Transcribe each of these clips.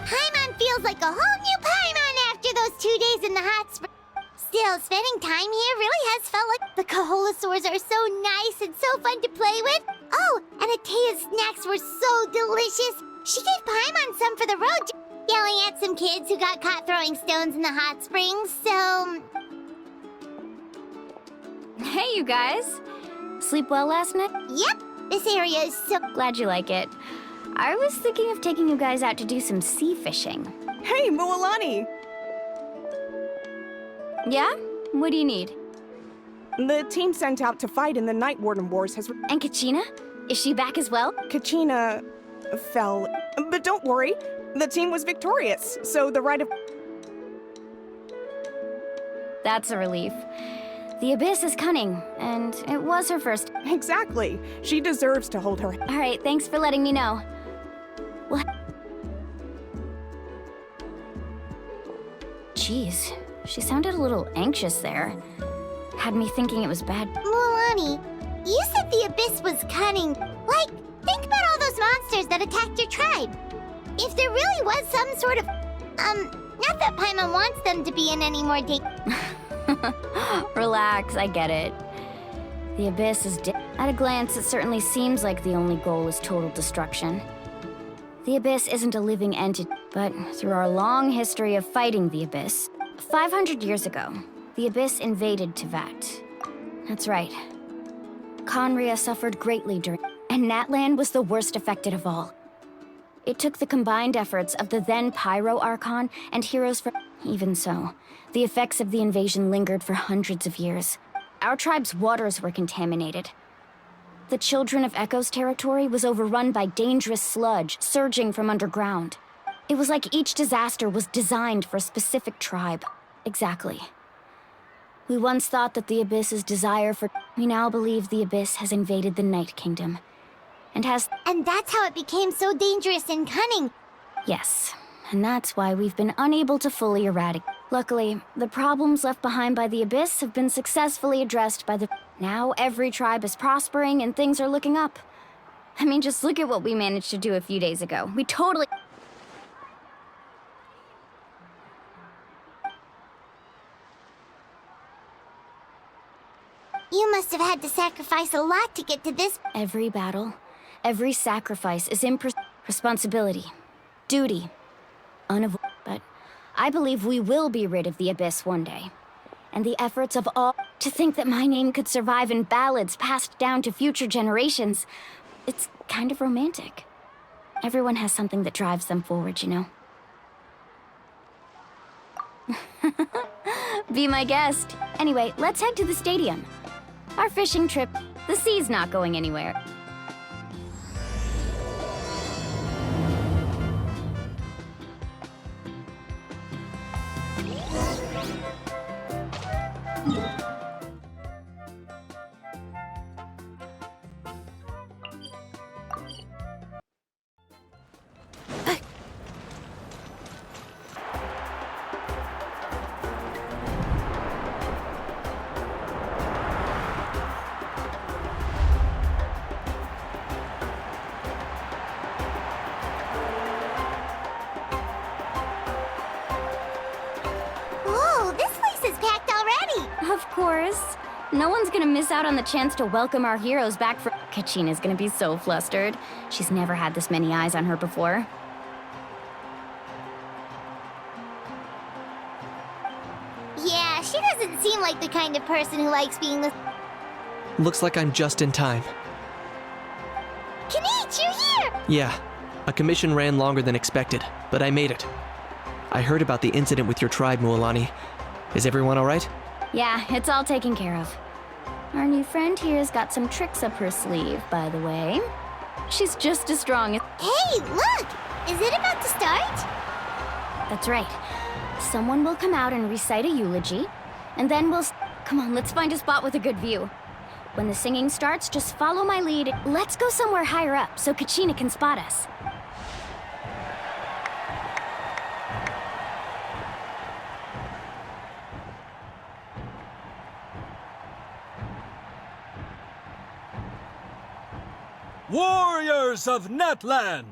Paimon feels like a whole new Paimon after those 2 days in the hot spring. Still, spending time here really has felt like the Kaholasaurs are so nice and so fun to play with. Oh, and Atea's snacks were so delicious. She gave Paimon some for the road, yelling at some kids who got caught throwing stones in the hot springs, so... Hey, you guys. Sleep well last night? Yep, this area is so... Glad you like it. I was thinking of taking you guys out to do some sea fishing. Hey, Mualani! Yeah? What do you need? The team sent out to fight in the Night Warden Wars has... And Kachina? Is she back as well? Kachina fell. But don't worry, the team was victorious, so the right of... That's a relief. The Abyss is cunning, and it was her first... Exactly. She deserves to hold her... Alright, thanks for letting me know. What? Jeez, she sounded a little anxious there. Had me thinking it was bad. Mualani, you said the Abyss was cunning. Like, think about all those monsters that attacked your tribe. If there really was some sort of... not that Paimon wants them to be in any more danger. Relax, I get it. The Abyss is at a glance, it certainly seems like the only goal is total destruction. The Abyss isn't a living entity, but through our long history of fighting the Abyss, 500 years ago, the Abyss invaded Tevat. That's right. Conria suffered greatly during, and Natlan was the worst affected of all. It took the combined efforts of the then Pyro Archon and heroes from... Even so, the effects of the invasion lingered for hundreds of years. Our tribe's waters were contaminated. The Children of Echo's territory was overrun by dangerous sludge surging from underground. It was like each disaster was designed for a specific tribe. Exactly. We once thought that the Abyss's desire for... We now believe the Abyss has invaded the Night Kingdom. And has... And that's how it became so dangerous and cunning. Yes. And that's why we've been unable to fully eradicate. Luckily, the problems left behind by the Abyss have been successfully addressed by the... Now every tribe is prospering and things are looking up. I mean, just look at what we managed to do a few days ago. We totally... You must have had to sacrifice a lot to get to this... Every battle, every sacrifice is responsibility, duty, unavoidable. But I believe we will be rid of the Abyss one day. And the efforts of all... To think that my name could survive in ballads passed down to future generations, it's kind of romantic. Everyone has something that drives them forward, you know? Be my guest. Anyway, let's head to the stadium. Our fishing trip, the sea's not going anywhere. Of course. No one's gonna miss out on the chance to welcome our heroes back from... Kachina's gonna be so flustered. She's never had this many eyes on her before. Yeah, she doesn't seem like the kind of person who likes being the... Looks like I'm just in time. Kenichi, you're here! Yeah, a commission ran longer than expected, but I made it. I heard about the incident with your tribe, Mualani. Is everyone all right? Yeah, it's all taken care of. Our new friend here's got some tricks up her sleeve, by the way. She's just as strong as... Hey, look! Is it about to start? That's right. Someone will come out and recite a eulogy, and then we'll... Come on, let's find a spot with a good view. When the singing starts, just follow my lead. Let's go somewhere higher up so Kachina can spot us. Warriors of Natlan!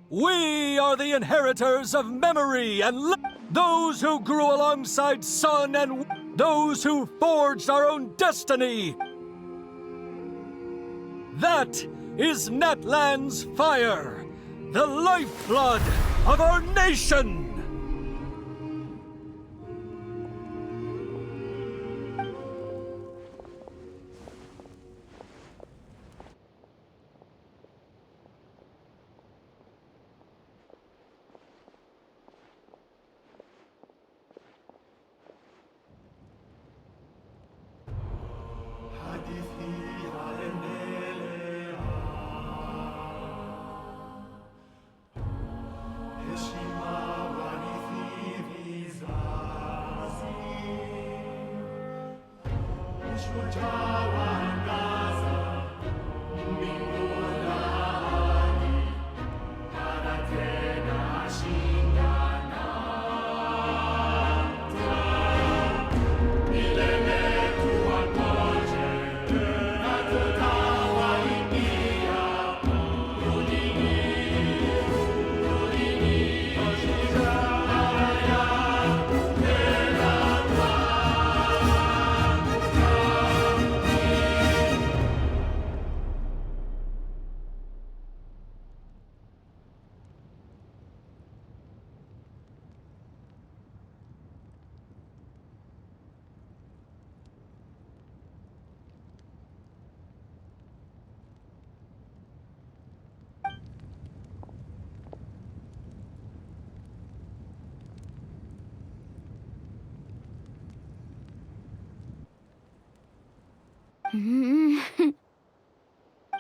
We are the inheritors of memory and those who grew alongside sun and those who forged our own destiny. That is Natlan's fire, the lifeblood of our nation!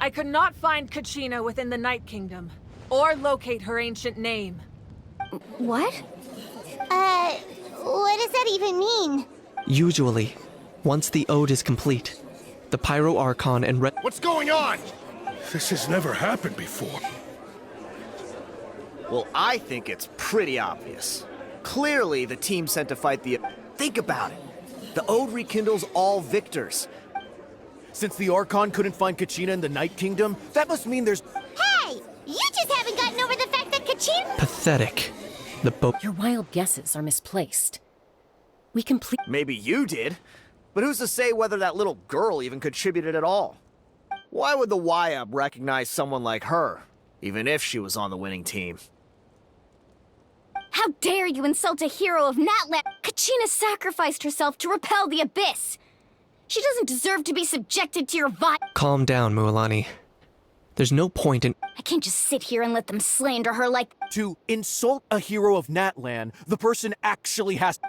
I could not find Kachina within the Night Kingdom, or locate her ancient name. What? What does that even mean? Usually, once the ode is complete, the Pyro Archon and What's going on? This has never happened before. Well, I think it's pretty obvious. Clearly, the team sent to fight the... Think about it. The ode rekindles all victors. Since the Archon couldn't find Kachina in the Night Kingdom, that must mean there's... Hey! You just haven't gotten over the fact that Kachina... Pathetic. The boat. Your wild guesses are misplaced. We complete. Maybe you did, but who's to say whether that little girl even contributed at all? Why would the YUB recognize someone like her, even if she was on the winning team? How dare you insult a hero of Natlan? Kachina sacrificed herself to repel the Abyss. She doesn't deserve to be subjected to your Calm down, Mualani. There's no point in... I can't just sit here and let them slander her like... To insult a hero of Natlan, the person actually has...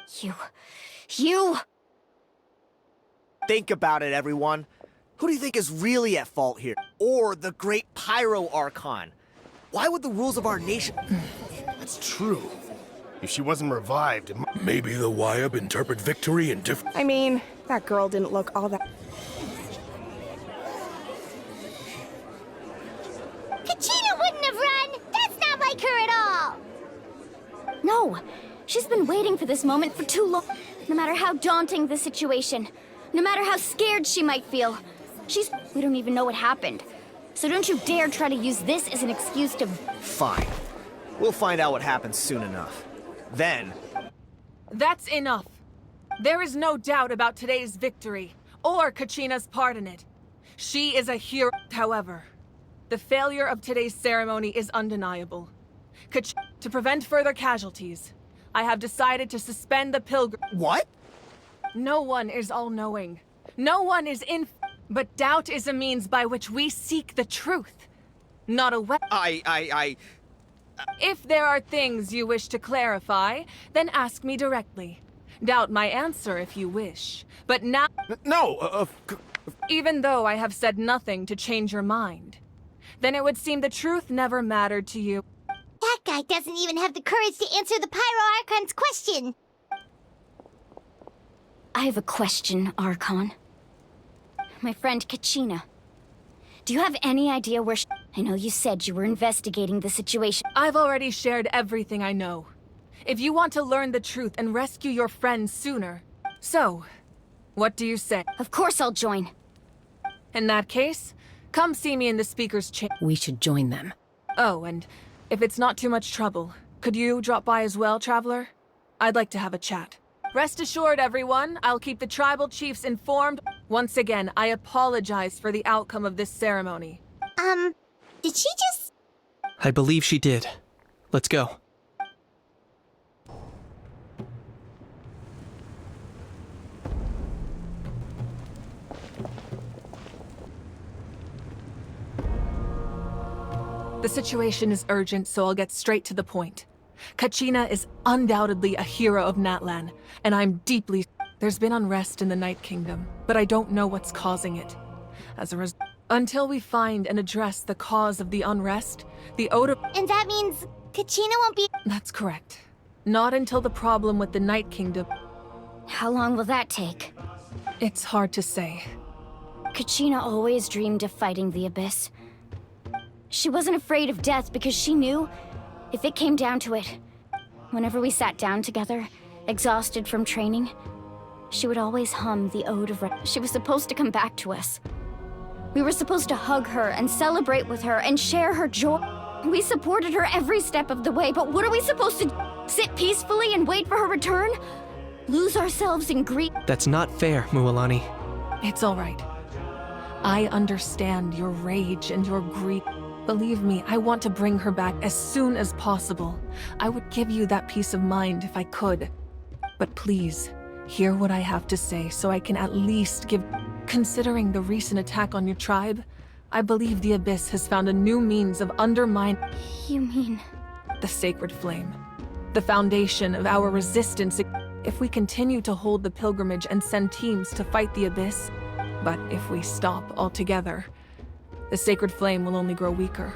You... Think about it, everyone. Who do you think is really at fault here? Or the great Pyro Archon? Why would the rules of our nation... That's true. If she wasn't revived, maybe the YUB interpret victory in different... I mean, that girl didn't look all that... Kachina wouldn't have run! That's not like her at all! No, she's been waiting for this moment for too long. No matter how daunting the situation, no matter how scared she might feel, we don't even know what happened. So don't you dare try to use this as an excuse to... Fine. We'll find out what happens soon enough. Then... That's enough. There is no doubt about today's victory, or Kachina's part in it. She is a hero, however. The failure of today's ceremony is undeniable. To prevent further casualties, I have decided to suspend the pilgrim... What? No one is all-knowing. No one is but doubt is a means by which we seek the truth. Not a weapon. If there are things you wish to clarify, then ask me directly. Doubt my answer if you wish. But now... No, Even though I have said nothing to change your mind, then it would seem the truth never mattered to you. That guy doesn't even have the courage to answer the Pyro Archon's question! I have a question, Archon. My friend Kachina. Do you have any idea where I know you said you were investigating the situation. I've already shared everything I know. If you want to learn the truth and rescue your friend sooner. So, what do you say? Of course I'll join. In that case, Come see me in the speaker's chamber. We should join them. Oh, and if it's not too much trouble, could you drop by as well, Traveler? I'd like to have a chat. Rest assured, everyone, I'll keep the tribal chiefs informed. Once again, I apologize for the outcome of this ceremony. Did she just... I believe she did. Let's go. The situation is urgent, so I'll get straight to the point. Kachina is undoubtedly a hero of Natlan, and I'm deeply... There's been unrest in the Night Kingdom, but I don't know what's causing it. As a result, until we find and address the cause of the unrest, the odor... And that means Kachina won't be... That's correct. Not until the problem with the Night Kingdom... How long will that take? It's hard to say. Kachina always dreamed of fighting the Abyss. She wasn't afraid of death because she knew, if it came down to it, whenever we sat down together, exhausted from training, she would always hum the Ode of She was supposed to come back to us. We were supposed to hug her and celebrate with her and share her joy. We supported her every step of the way, but what are we supposed to do? Sit peacefully and wait for her return? Lose ourselves in grief? That's not fair, Mualani. It's all right. I understand your rage and your grief. Believe me, I want to bring her back as soon as possible. I would give you that peace of mind if I could. But please, hear what I have to say so I can at least give... Considering the recent attack on your tribe, I believe the Abyss has found a new means of undermining... You mean... The sacred flame. The foundation of our resistance. If we continue to hold the pilgrimage and send teams to fight the Abyss, but if we stop altogether, the sacred flame will only grow weaker.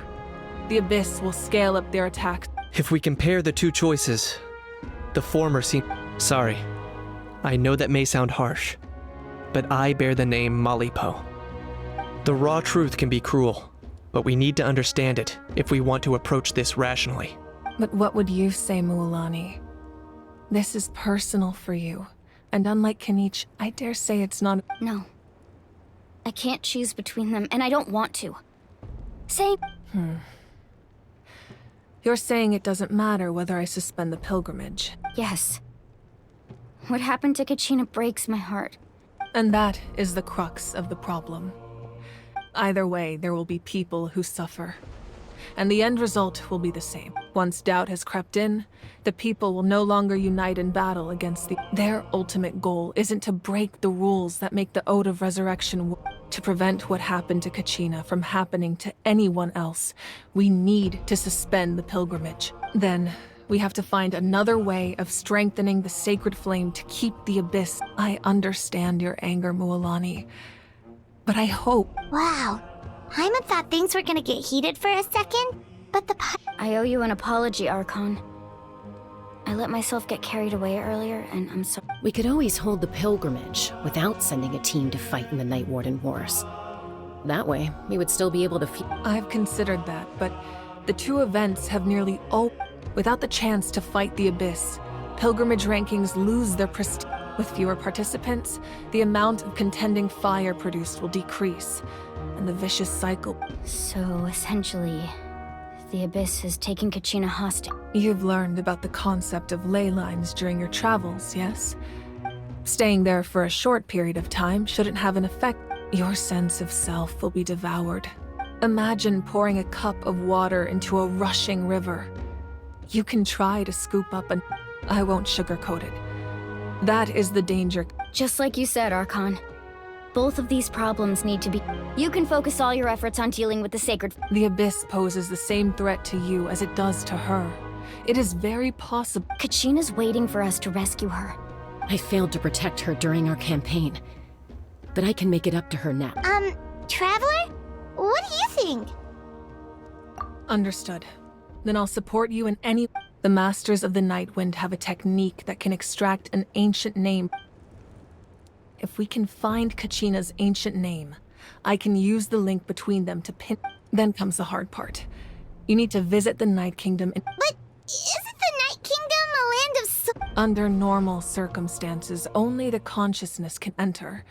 The Abyss will scale up their attacks. If we compare the two choices, the former seems... Sorry. I know that may sound harsh, but I bear the name Malipo. The raw truth can be cruel, but we need to understand it if we want to approach this rationally. But what would you say, Mualani? This is personal for you, and unlike Kanich, I dare say it's not... No. I can't choose between them, and I don't want to. Say... You're saying it doesn't matter whether I suspend the pilgrimage. Yes. What happened to Kachina breaks my heart. And that is the crux of the problem. Either way, there will be people who suffer. And the end result will be the same. Once doubt has crept in, the people will no longer unite in battle against the... Their ultimate goal isn't to break the rules that make the Ode of Resurrection to prevent what happened to Kachina from happening to anyone else. We need to suspend the pilgrimage. Then, we have to find another way of strengthening the sacred flame to keep the Abyss. I understand your anger, Mualani, but I hope... Wow. Hyman thought things were gonna get heated for a second, but the... I owe you an apology, Archon. I let myself get carried away earlier, and I'm sorry. We could always hold the pilgrimage without sending a team to fight in the Night Warden Wars. That way, we would still be able to I've considered that, but the two events have nearly all... Without the chance to fight the Abyss, pilgrimage rankings lose their prestige. With fewer participants, the amount of contending fire produced will decrease, and the vicious cycle... So, essentially, the Abyss has taken Kachina hostage. You've learned about the concept of ley lines during your travels, yes? Staying there for a short period of time shouldn't have an effect. Your sense of self will be devoured. Imagine pouring a cup of water into a rushing river. You can try to scoop up and... I won't sugarcoat it. That is the danger. Just like you said, Archon. Both of these problems need to be... You can focus all your efforts on dealing with the sacred... The Abyss poses the same threat to you as it does to her. It is very possible... Kachina's waiting for us to rescue her. I failed to protect her during our campaign, but I can make it up to her now. Traveler? What do you think? Understood. Then I'll support you in any... The Masters of the Nightwind have a technique that can extract an ancient name. If we can find Kachina's ancient name, I can use the link between them to pin... Then comes the hard part. You need to visit the Night Kingdom and... But isn't the Night Kingdom a land of... Under normal circumstances, only the consciousness can enter.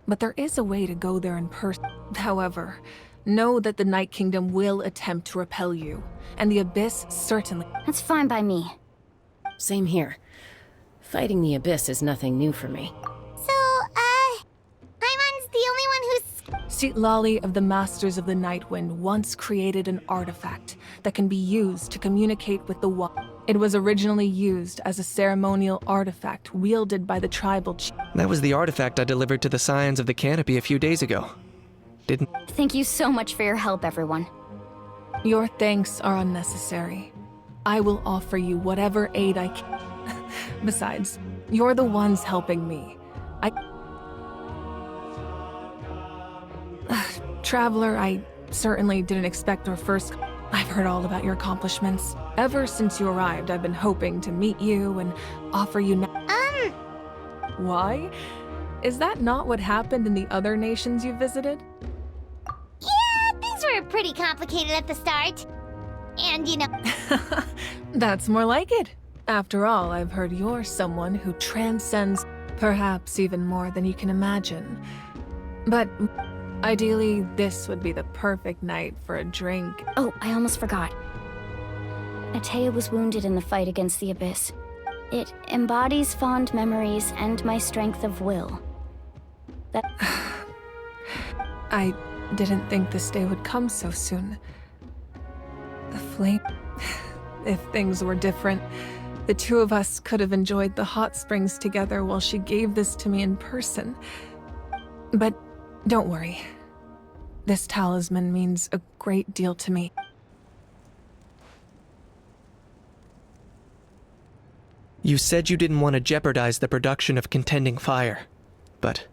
But there is a way to go there in person. However, know that the Night Kingdom will attempt to repel you, and the Abyss certainly. That's fine by me. Same here. Fighting the Abyss is nothing new for me. So, Paimon's the only one who's... Lolly of the Masters of the Nightwind once created an artifact that can be used to communicate with the one. It was originally used as a ceremonial artifact wielded by the tribal chief. That was the artifact I delivered to the Scions of the Canopy a few days ago. Didn't... Thank you so much for your help, everyone. Your thanks are unnecessary. I will offer you whatever aid I can. Besides, you're the ones helping me. Traveler, I certainly didn't expect our first... I've heard all about your accomplishments. Ever since you arrived, I've been hoping to meet you and offer you... Why? Is that not what happened in the other nations you visited? Yeah, things were pretty complicated at the start. And, you know... That's more like it. After all, I've heard you're someone who transcends perhaps even more than you can imagine. But ideally, this would be the perfect night for a drink. Oh, I almost forgot. Atea was wounded in the fight against the Abyss. It embodies fond memories and my strength of will. That... I didn't think this day would come so soon. The flame... If things were different, the two of us could have enjoyed the hot springs together while she gave this to me in person. But don't worry. This talisman means a great deal to me. You said you didn't want to jeopardize the production of contending fire, but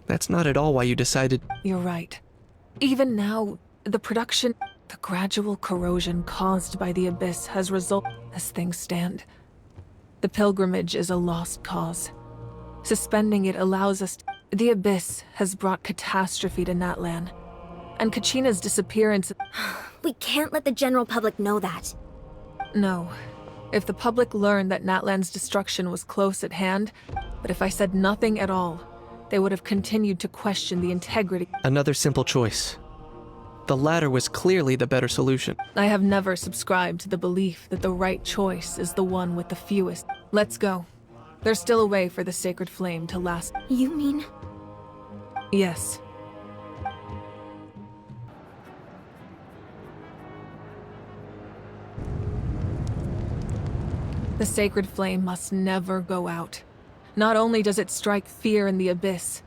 that's not at all why you decided... You're right. Even now, the production... The gradual corrosion caused by the Abyss has resulted as things stand. The pilgrimage is a lost cause. Suspending it allows us to... The Abyss has brought catastrophe to Natlan. And Kachina's disappearance... We can't let the general public know that. No. If the public learned that Natlan's destruction was close at hand, but if I said nothing at all, they would have continued to question the integrity... Another simple choice. The latter was clearly the better solution. I have never subscribed to the belief that the right choice is the one with the fewest. Let's go. There's still a way for the sacred flame to last. You mean? Yes. The sacred flame must never go out. Not only does it strike fear in the Abyss,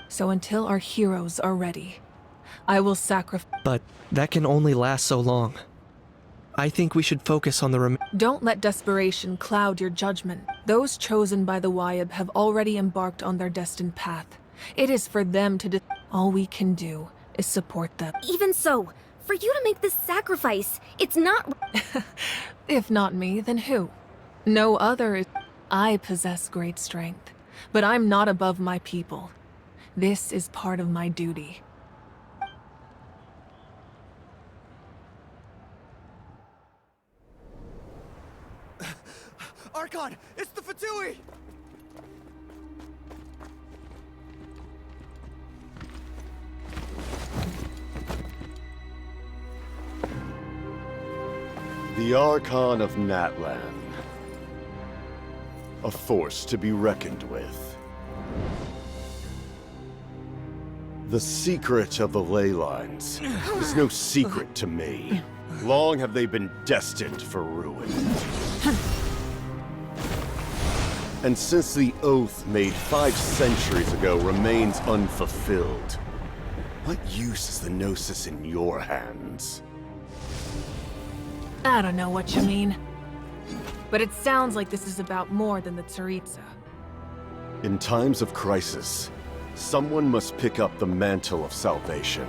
so until our heroes are ready, I will sacrifice. But that can only last so long. I think we should focus on the Don't let desperation cloud your judgment. Those chosen by the Wayab have already embarked on their destined path. It is for them to all we can do is support them. Even so, for you to make this sacrifice, it's not... If not me, then who? No other is... I possess great strength, but I'm not above my people. This is part of my duty. Archon, it's the Fatui! The Archon of Natlan. A force to be reckoned with. The secret of the ley lines is no secret to me. Long have they been destined for ruin. And since the oath made 5 centuries ago remains unfulfilled, what use is the Gnosis in your hands? I don't know what you mean. But it sounds like this is about more than the Tsaritsa. In times of crisis, someone must pick up the mantle of salvation.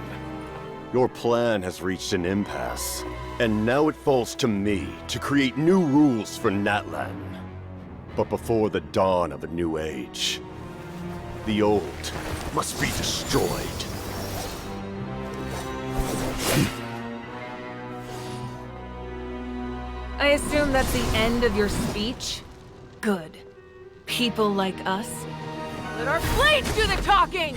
Your plan has reached an impasse, and now it falls to me to create new rules for Natlan. But before the dawn of a new age, the old must be destroyed. I assume that's the end of your speech? Good. People like us? Let our blades do the talking!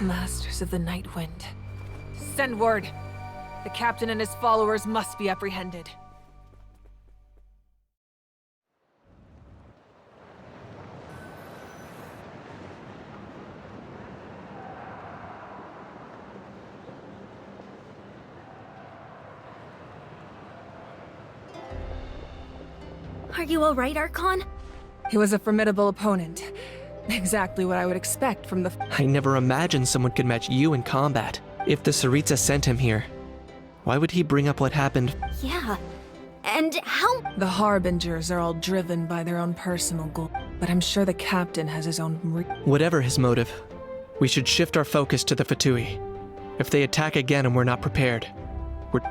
Masters of the Night Wind. Send word. The captain and his followers must be apprehended. Are you alright, Archon? He was a formidable opponent. Exactly what I would expect from the... I never imagined someone could match you in combat. If the Tsaritsa sent him here, why would he bring up what happened? Yeah. And how... The Harbingers are all driven by their own personal goal, but I'm sure the captain has his own... Whatever his motive, we should shift our focus to the Fatui. If they attack again and we're not prepared,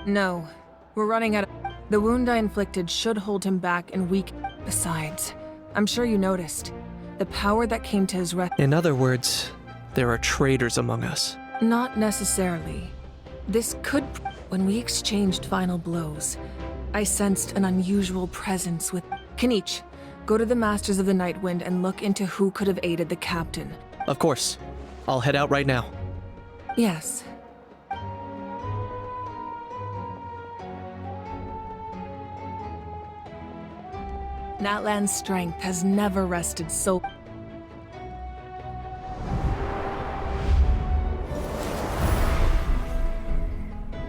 No. We're running out of... The wound I inflicted should hold him back and weaken. Besides, I'm sure you noticed. The power that came to his rescue... In other words, there are traitors among us. Not necessarily. This could... When we exchanged final blows, I sensed an unusual presence with... Kanich, go to the Masters of the Night Wind and look into who could have aided the captain. Of course. I'll head out right now. Yes. Natlan's strength has never rested so...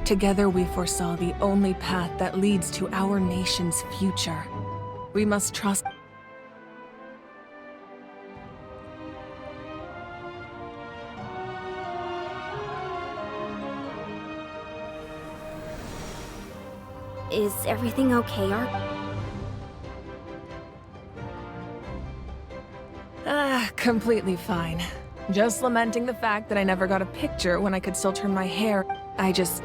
Together we foresaw the only path that leads to our nation's future. We must trust... Is everything okay, completely fine. Just lamenting the fact that I never got a picture when I could still turn my hair. I just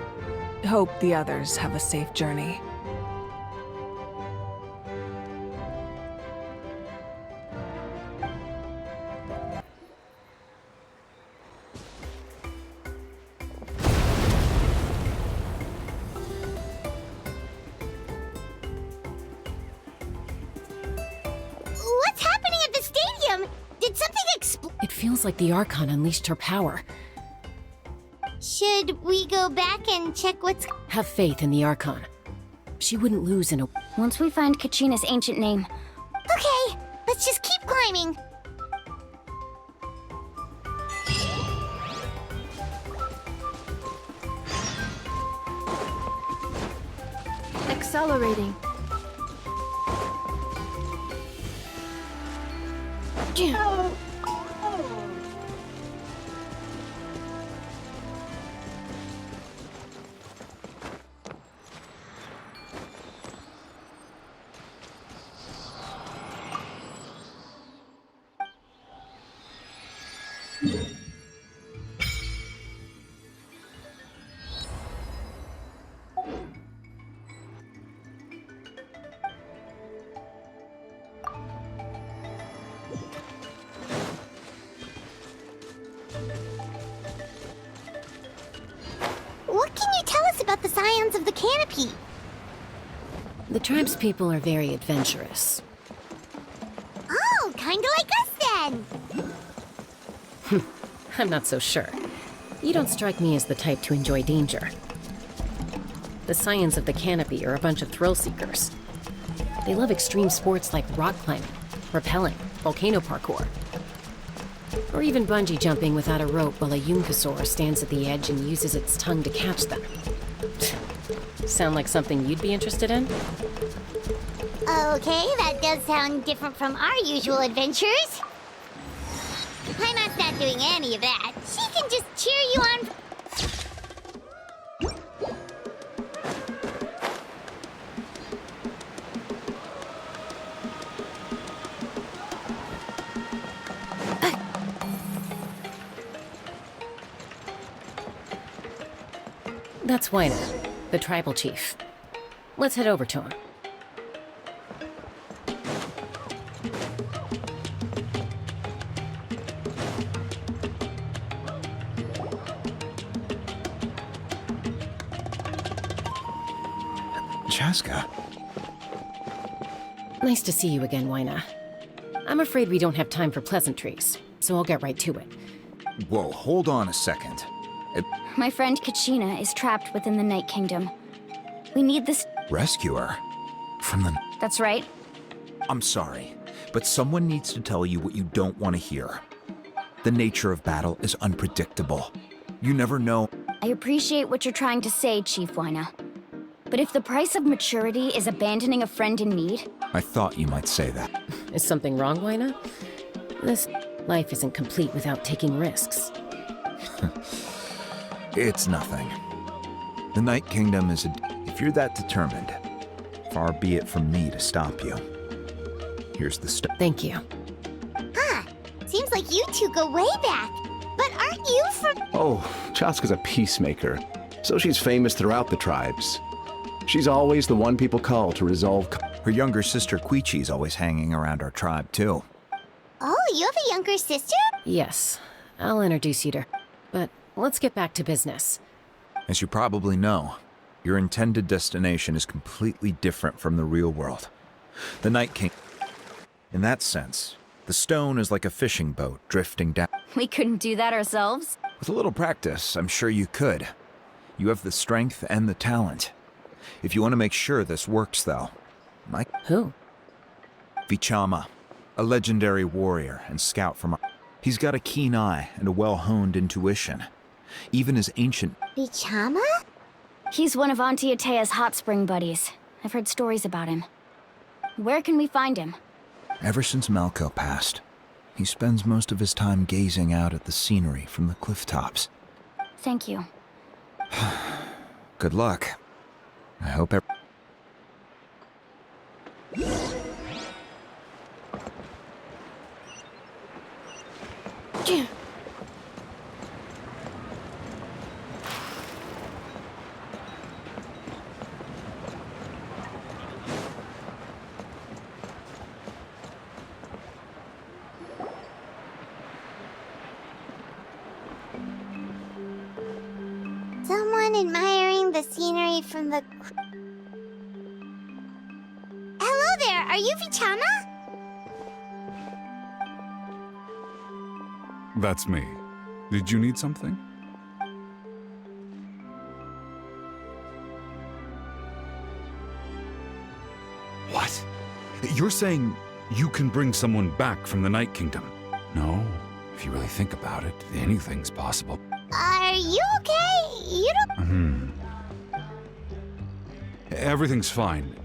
hope the others have a safe journey. What's happening at the stadium? Did something explode? It feels like the Archon unleashed her power. Should we go back and check what's... Have faith in the Archon. She wouldn't lose in a... Once we find Kachina's ancient name, Okay, let's just keep climbing. Accelerating. What can you tell us about the scions of the canopy? The tribespeople are very adventurous. Oh, kinda like us then. I'm not so sure. You don't strike me as the type to enjoy danger. The scions of the canopy are a bunch of thrill seekers. They love extreme sports like rock climbing, rappelling, volcano parkour, or even bungee jumping without a rope while a Yunkasaur stands at the edge and uses its tongue to catch them. Sound like something you'd be interested in? Okay, that does sound different from our usual adventures. Paimon's not doing any of that. She can just cheer you on. That's Wyna, the tribal chief. Let's head over to him. Chaska. Nice to see you again, Wyna. I'm afraid we don't have time for pleasantries, so I'll get right to it. Whoa, hold on a second. my friend Kachina is trapped within the Night Kingdom. We need this. Rescue her? From the... That's right. I'm sorry, but someone needs to tell you what you don't want to hear. The nature of battle is unpredictable. You never know. I appreciate what you're trying to say, Chief Wyna. But if the price of maturity is abandoning a friend in need... I thought you might say that. Is something wrong, Wyna? This life isn't complete without taking risks. It's nothing. The Night Kingdom is a... If you're that determined, far be it from me to stop you. Here's the stuff. Thank you. Huh. Seems like you two go way back. But aren't you from... Oh, Chaska's a peacemaker, so she's famous throughout the tribes. She's always the one people call to resolve... Her younger sister Quichi's always hanging around our tribe, too. Oh, you have a younger sister? Yes. I'll introduce you to her. But let's get back to business. As you probably know, your intended destination is completely different from the real world. The Night King... In that sense, the stone is like a fishing boat drifting down... We couldn't do that ourselves. With a little practice, I'm sure you could. You have the strength and the talent. If you want to make sure this works, though... Who? Vichama, a legendary warrior and scout from... He's got a keen eye and a well-honed intuition. Even his ancient... Vichama? He's one of Auntie Atea's hot spring buddies. I've heard stories about him. Where can we find him? Ever since Malco passed, he spends most of his time gazing out at the scenery from the cliff tops. Thank you. Good luck. I hope Someone admiring the scenery from the... Hello there, are you Vichama? That's me. Did you need something? You're saying you can bring someone back from the Night Kingdom? No, if you really think about it, anything's possible. Are you okay? You don't... Everything's fine.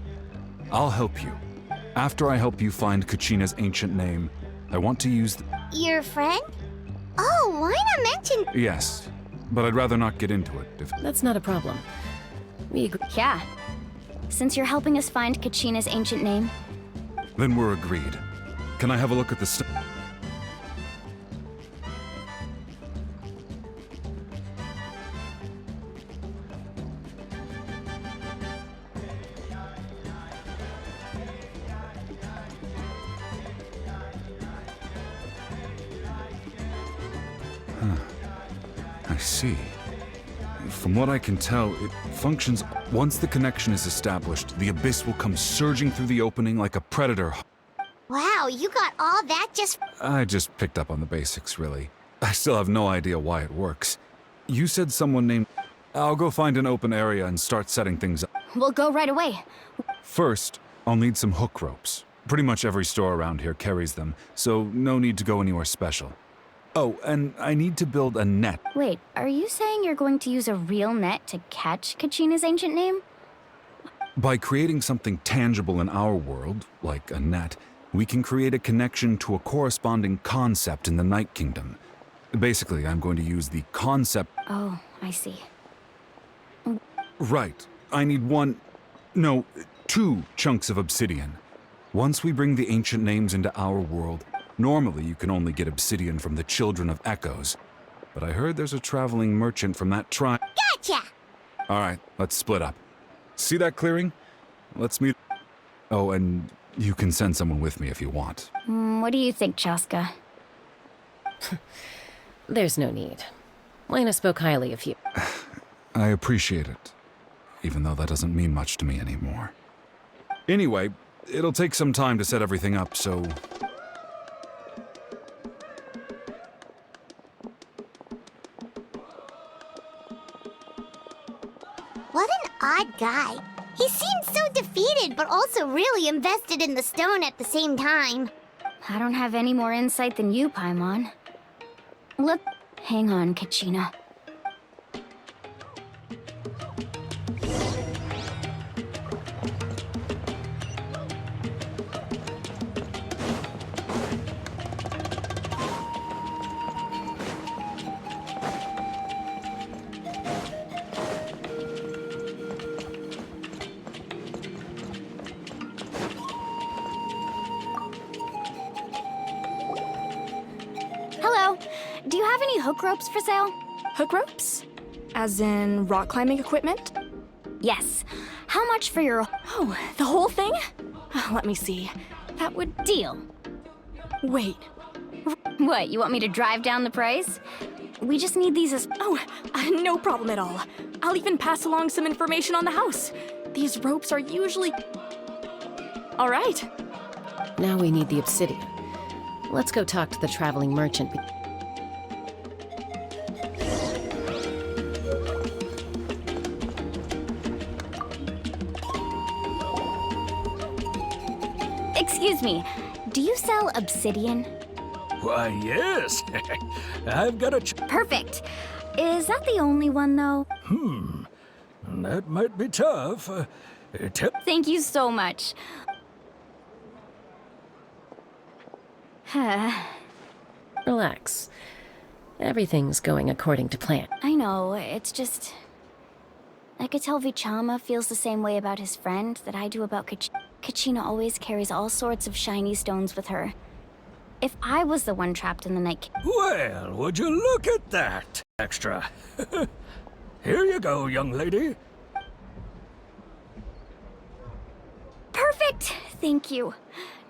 I'll help you. After I help you find Kachina's ancient name, I want to use Your friend? Oh, why not mention... Yes, but I'd rather not get into it if... That's not a problem. We agree. Yeah. Since you're helping us find Kachina's ancient name, Then we're agreed. Can I have a look at the I see. From what I can tell, it functions... Once the connection is established, the Abyss will come surging through the opening like a predator. Wow, you got all that just... I just picked up on the basics, really. I still have no idea why it works. You said someone named... I'll go find an open area and start setting things up. we'll go right away. First, I'll need some hook ropes. Pretty much every store around here carries them, so no need to go anywhere special. Oh, and I need to build a net. Wait, are you saying you're going to use a real net to catch Kachina's ancient name? By creating something tangible in our world, like a net, we can create a connection to a corresponding concept in the Night Kingdom. Basically, I'm going to use the concept... Oh, I see. Right. I need two chunks of obsidian. Once we bring the ancient names into our world, normally you can only get obsidian from the Children of Echoes. But I heard there's a traveling merchant from that tribe. Gotcha! Alright, let's split up. See that clearing? Let's meet... Oh, and you can send someone with me if you want. What do you think, Chaska? There's no need. Lena spoke highly of you. I appreciate it, even though that doesn't mean much to me anymore. Anyway, it'll take some time to set everything up, so... What an odd guy. He seems so defeated, but also really invested in the stone at the same time. I don't have any more insight than you, Paimon. Hang on, Kachina. Hello. Do you have any hook ropes for sale? Hook ropes? As in rock climbing equipment? Yes. How much for your... Oh, the whole thing? Let me see. That would... deal? Wait. What, you want me to drive down the price? We just need these as... Oh, no problem at all. I'll even pass along some information on the house. These ropes are usually... All right. Now we need the obsidian. Let's go talk to the traveling merchant. Excuse me, do you sell obsidian? Why, yes. I've got a... Perfect. Is that the only one, though? That might be tough. Thank you so much. Relax. Everything's going according to plan. I know, it's just... I could tell Vichama feels the same way about his friend that I do about Kachina always carries all sorts of shiny stones with her. If I was the one trapped in the night... Well, would you look at that? Extra. Here you go, young lady. Perfect! Thank you.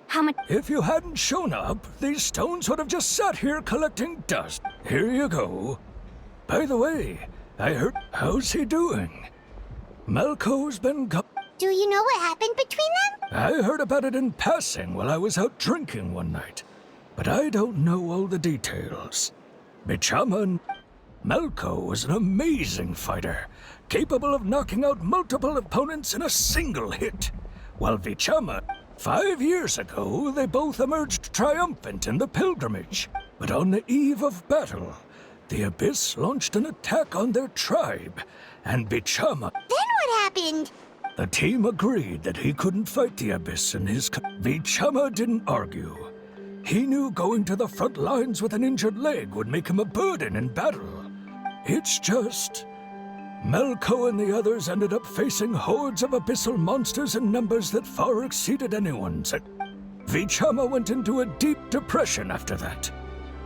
How much... If you hadn't shown up, these stones would have just sat here collecting dust. Here you go. By the way, I heard... How's he doing? Malco's been Do you know what happened between them? I heard about it in passing while I was out drinking one night. But I don't know all the details. Bichama... Malco was an amazing fighter, capable of knocking out multiple opponents in a single hit, while Vichama 5 years ago, they both emerged triumphant in the pilgrimage. But on the eve of battle, the Abyss launched an attack on their tribe, and Bichama... Then what happened? The team agreed that he couldn't fight the Abyss in his... Bichama didn't argue. He knew going to the front lines with an injured leg would make him a burden in battle. It's just... Melko and the others ended up facing hordes of abyssal monsters in numbers that far exceeded anyone's. Vichama went into a deep depression after that.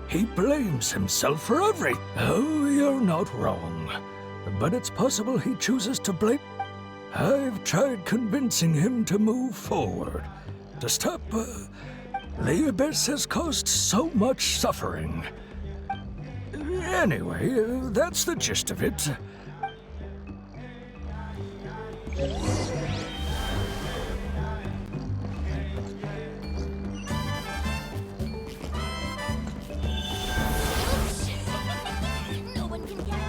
He blames himself for everything. Oh, you're not wrong. But it's possible he chooses to blame... I've tried convincing him to move forward. To stop... The Abyss has caused so much suffering. Anyway, that's the gist of it. No one can get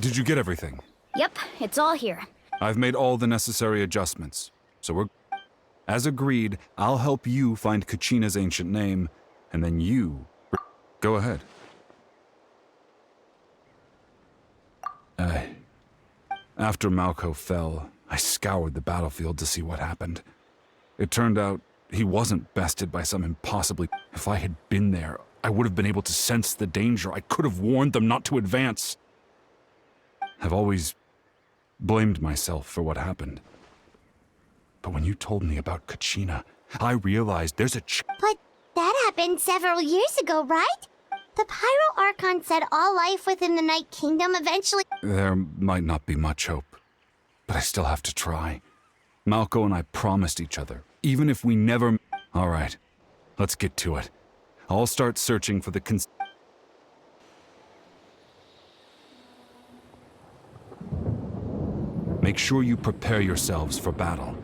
Did you get everything? Yep, it's all here. I've made all the necessary adjustments, so we're... As agreed, I'll help you find Kachina's ancient name, and then you... Go ahead. After Malco fell, I scoured the battlefield to see what happened. It turned out he wasn't bested by some impossibly... If I had been there, I would have been able to sense the danger. I could have warned them not to advance. I've always blamed myself for what happened. But when you told me about Kachina, I realized there's a But that happened several years ago, right? The Pyro Archon said all life within the Night Kingdom eventually... There might not be much hope, but I still have to try. Malco and I promised each other, even if we never... All right, let's get to it. I'll start searching for the Make sure you prepare yourselves for battle.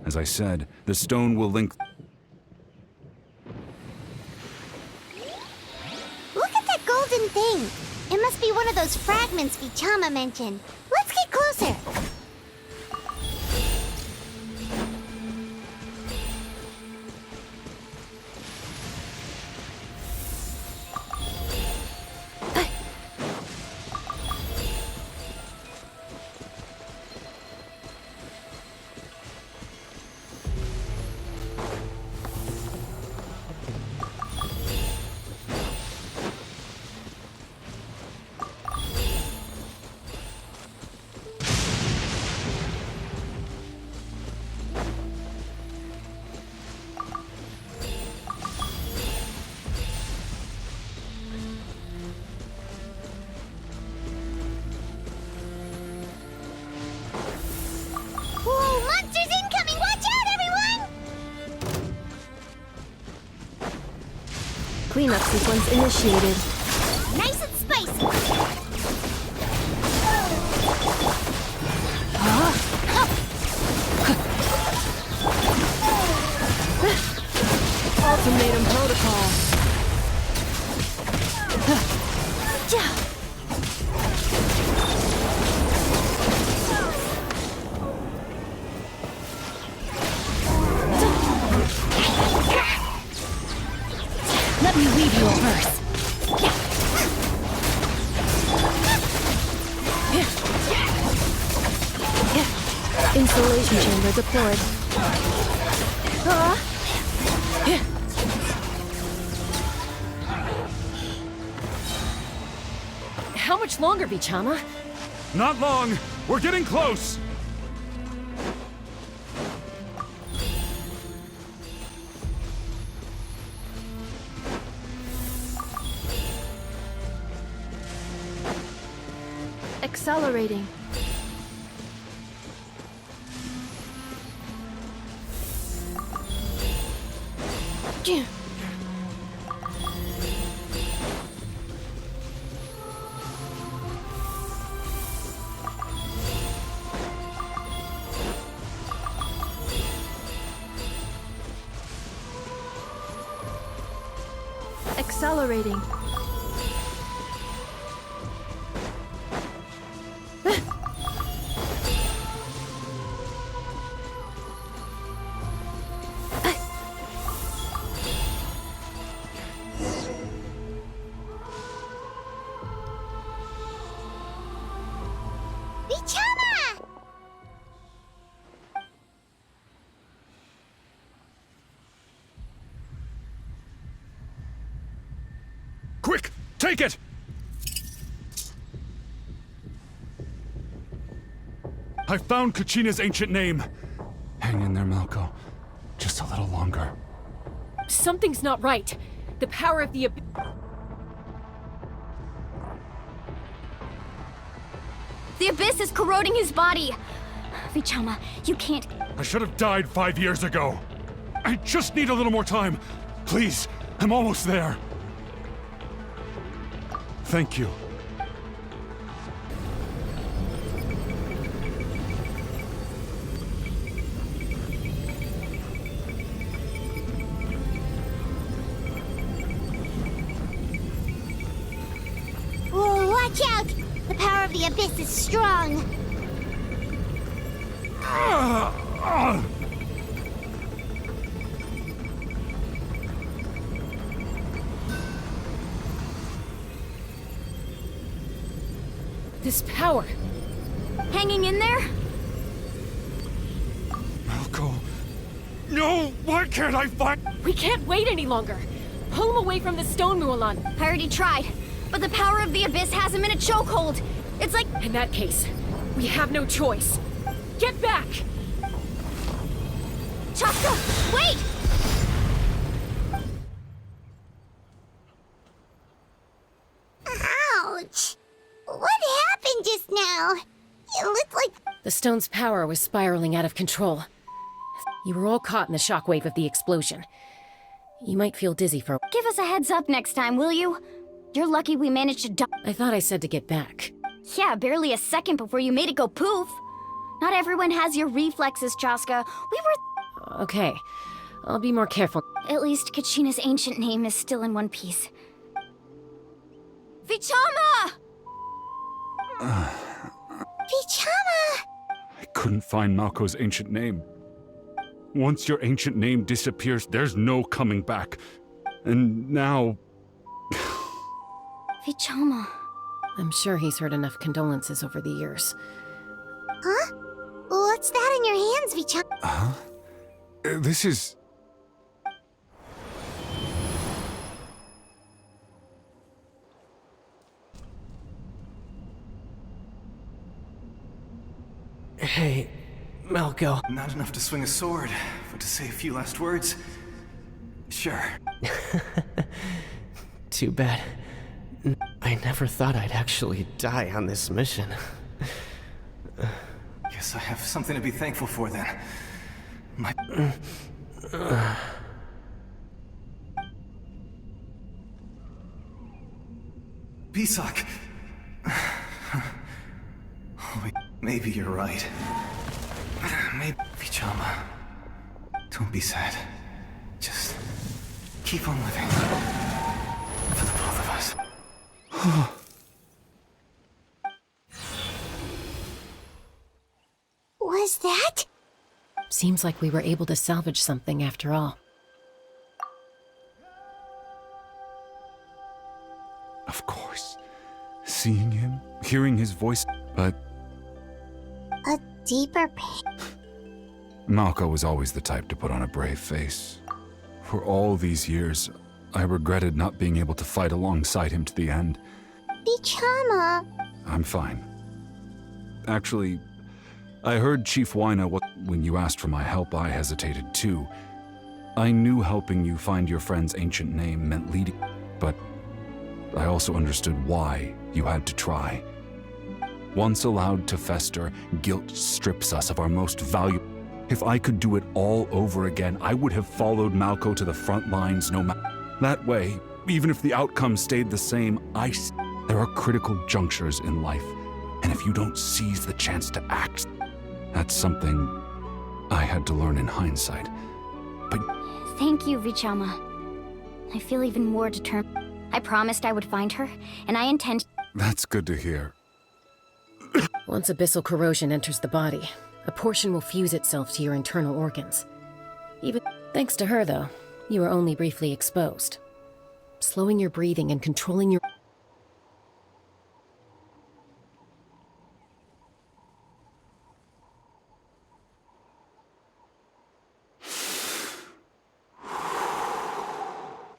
As I said, the stone will link... Look at that golden thing! It must be one of those fragments Vichama mentioned. Let's get closer! Cleanup sequence initiated. Nice and spicy! Ultimatum protocol. Let me weave you a verse. Installation chamber deployed. How much longer, Vichama? Not long! We're getting close! Accelerating. Accelerating. Vichama! Quick! Take it! I found Kachina's ancient name. Hang in there, Malco. Just a little longer. Something's not right. The power of the The abyss is corroding his body. Vichama, you can't. I should have died 5 years ago. I just need a little more time. Please, I'm almost there. Thank you. Whoa, watch out! The power of the abyss is strong. This power. Hanging in there? Malco. No! Why can't I find... We can't wait any longer. Pull him away from the stone, Mulan. I already tried, but the power of the abyss has him in a chokehold. It's like... In that case, we have no choice. Get back! Chaska, wait! Ouch! What happened just now? It looked like... The stone's power was spiraling out of control. You were all caught in the shockwave of the explosion. You might feel dizzy for... Give us a heads up next time, will you? You're lucky we managed to die. I thought I said to get back. Yeah, barely a second before you made it go poof. Not everyone has your reflexes, Chaska. We were... Okay, I'll be more careful. At least Kachina's ancient name is still in one piece. Vichama! Vichama! I couldn't find Malco's ancient name. Once your ancient name disappears, there's no coming back. And now... Vichama. I'm sure he's heard enough condolences over the years. Huh? What's that in your hands, Vichama? Huh? This is... Hey, Malco. Not enough to swing a sword, but to say a few last words? Sure. Too bad. I never thought I'd actually die on this mission. Guess I have something to be thankful for then. My... Pisak! Oh, wait, maybe you're right. Maybe... Vichama. Don't be sad. Just... keep on living. For the both of us. Was that? Seems like we were able to salvage something after all. Of course. Seeing him, hearing his voice, but... A deeper pain. Malco was always the type to put on a brave face. For all these years, I regretted not being able to fight alongside him to the end. Vichama. I'm fine. Actually, I heard Chief Wyna when you asked for my help. I hesitated too. I knew helping you find your friend's ancient name meant leading, but I also understood why you had to try. Once allowed to fester, guilt strips us of our most valuable. If I could do it all over again, I would have followed Malco to the front lines no matter. That way, even if the outcome stayed the same, there are critical junctures in life, and if you don't seize the chance to act, that's something I had to learn in hindsight. But... Thank you, Vichama. I feel even more determined. I promised I would find her, and I intend... That's good to hear. Once abyssal corrosion enters the body, a portion will fuse itself to your internal organs. Even thanks to her, though, you are only briefly exposed. Slowing your breathing and controlling your...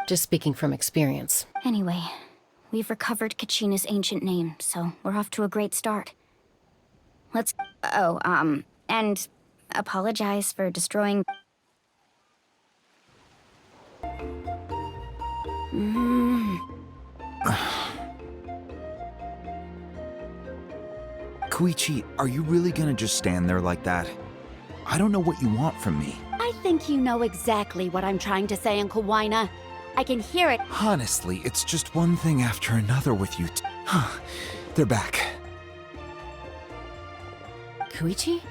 Just speaking from experience. Anyway, we've recovered Kachina's ancient name, so we're off to a great start. Let's... Oh, and apologize for destroying... Koichi, are you really gonna just stand there like that? I don't know what you want from me. I think you know exactly what I'm trying to say, Uncle Wina. I can hear it. Honestly, it's just one thing after another with you. They're back. Koichi?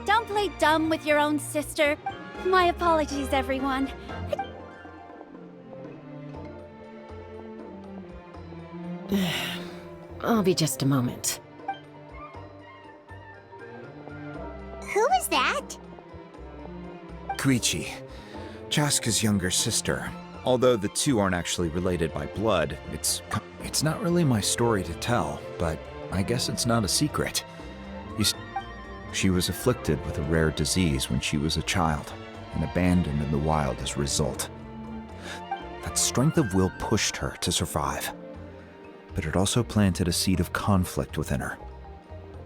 Don't play dumb with your own sister. My apologies, everyone. I'll be just a moment. Who was that? Koichi, Chaska's younger sister. Although the two aren't actually related by blood, it's not really my story to tell, but I guess it's not a secret. She was afflicted with a rare disease when she was a child, and abandoned in the wild as a result. That strength of will pushed her to survive, but it also planted a seed of conflict within her.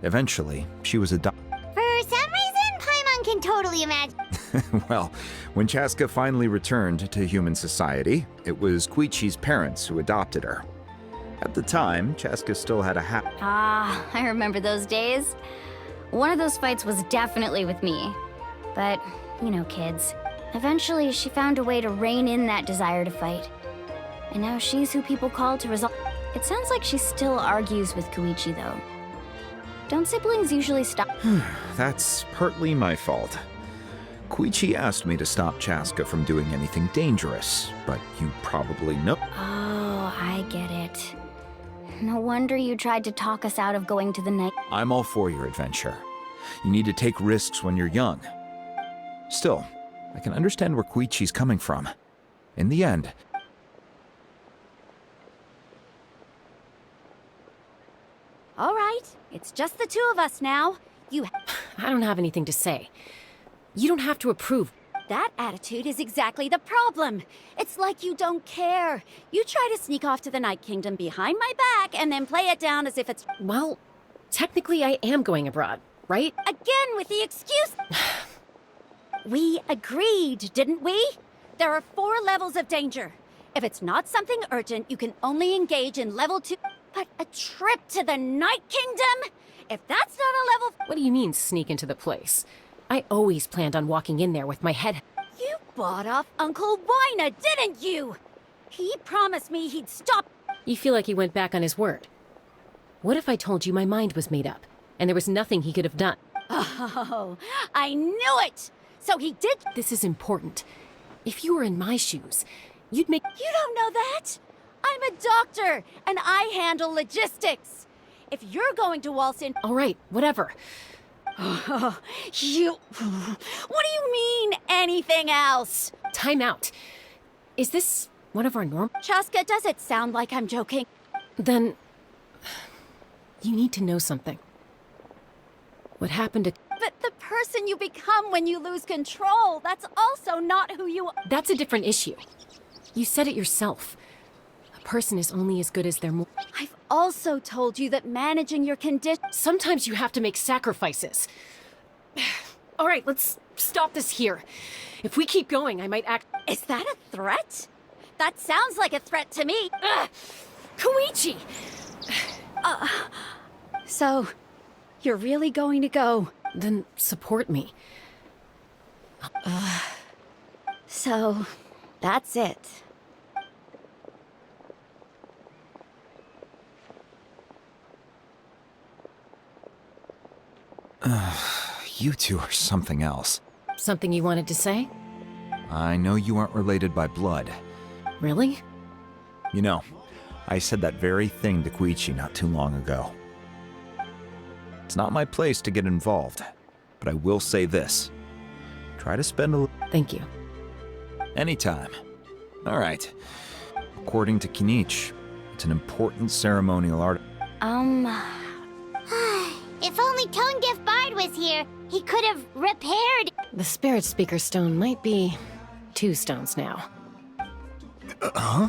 Eventually, she was adopted. For some reason, Paimon can totally imagine. Well, when Chaska finally returned to human society, it was Koichi's parents who adopted her. At the time, Chaska still had a Ah, I remember those days. One of those fights was definitely with me. But, you know, kids. Eventually, she found a way to rein in that desire to fight. And now she's who people call to resolve. It sounds like she still argues with Koichi, though. Don't siblings usually stop? That's partly my fault. Koichi asked me to stop Chaska from doing anything dangerous, but you probably know. Oh, I get it. No wonder you tried to talk us out of going to the night. I'm all for your adventure. You need to take risks when you're young. Still, I can understand where Koichi's coming from. In the end... All right, it's just the two of us now. I don't have anything to say. You don't have to approve. That attitude is exactly the problem. It's like you don't care. You try to sneak off to the Night Kingdom behind my back and then play it down as if it's... Well, technically I am going abroad, right? Again with the excuse... We agreed, didn't we? There are 4 levels of danger. If it's not something urgent, you can only engage in level 2. But a trip to the Night Kingdom? If that's not a level... What do you mean, sneak into the place? I always planned on walking in there with my head... You bought off Uncle Wina, didn't you? He promised me he'd stop... You feel like he went back on his word. What if I told you my mind was made up, and there was nothing he could have done? Oh, I knew it! So he did... This is important. If you were in my shoes, you'd make... You don't know that! I'm a doctor, and I handle logistics. If you're going to waltz in... All right, whatever. You... What do you mean, anything else? Time out. Is this one of our norm... Chaska, does it sound like I'm joking? Then... You need to know something. What happened to... But the person you become when you lose control, that's also not who you are. That's a different issue. You said it yourself. A person is only as good as their... I've also told you that managing your condition... Sometimes you have to make sacrifices. All right, let's stop this here. If we keep going, I might act... Is that a threat? That sounds like a threat to me. Koichi! So, you're really going to go? Then support me. So, that's it. You two are something else. Something you wanted to say? I know you aren't related by blood. Really? You know, I said that very thing to Koichi not too long ago. It's not my place to get involved, but I will say this. Try to spend a... Thank you. Anytime. All right. According to Kinich, it's an important ceremonial art... If only Tone-Gift Bard was here, he could have repaired... The Spirit Speaker Stone might be 2 stones now. Huh?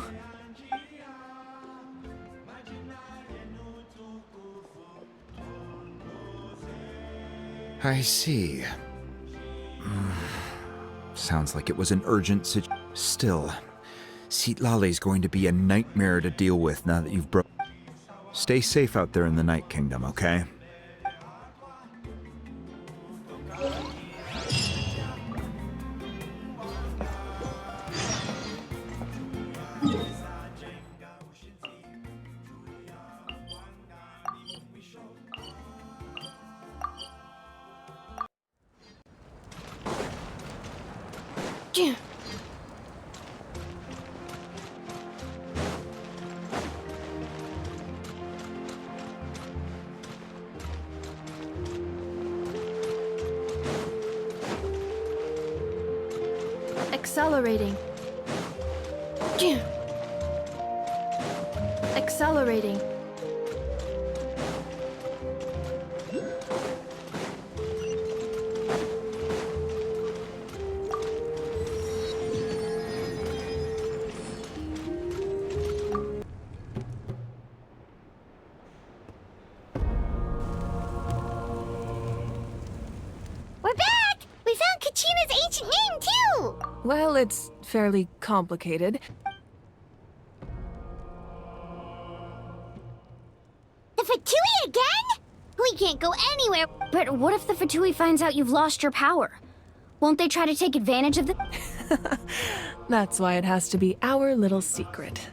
I see. Sounds like it was an urgent situation. Still, Citlale's going to be a nightmare to deal with now that you've broke. Stay safe out there in the Night Kingdom, okay? Accelerating. Accelerating. We're back! We found Kachina's ancient name, too! Well, it's fairly complicated. The Fatui again? We can't go anywhere. But what if the Fatui finds out you've lost your power? Won't they try to take advantage of the... That's why it has to be our little secret.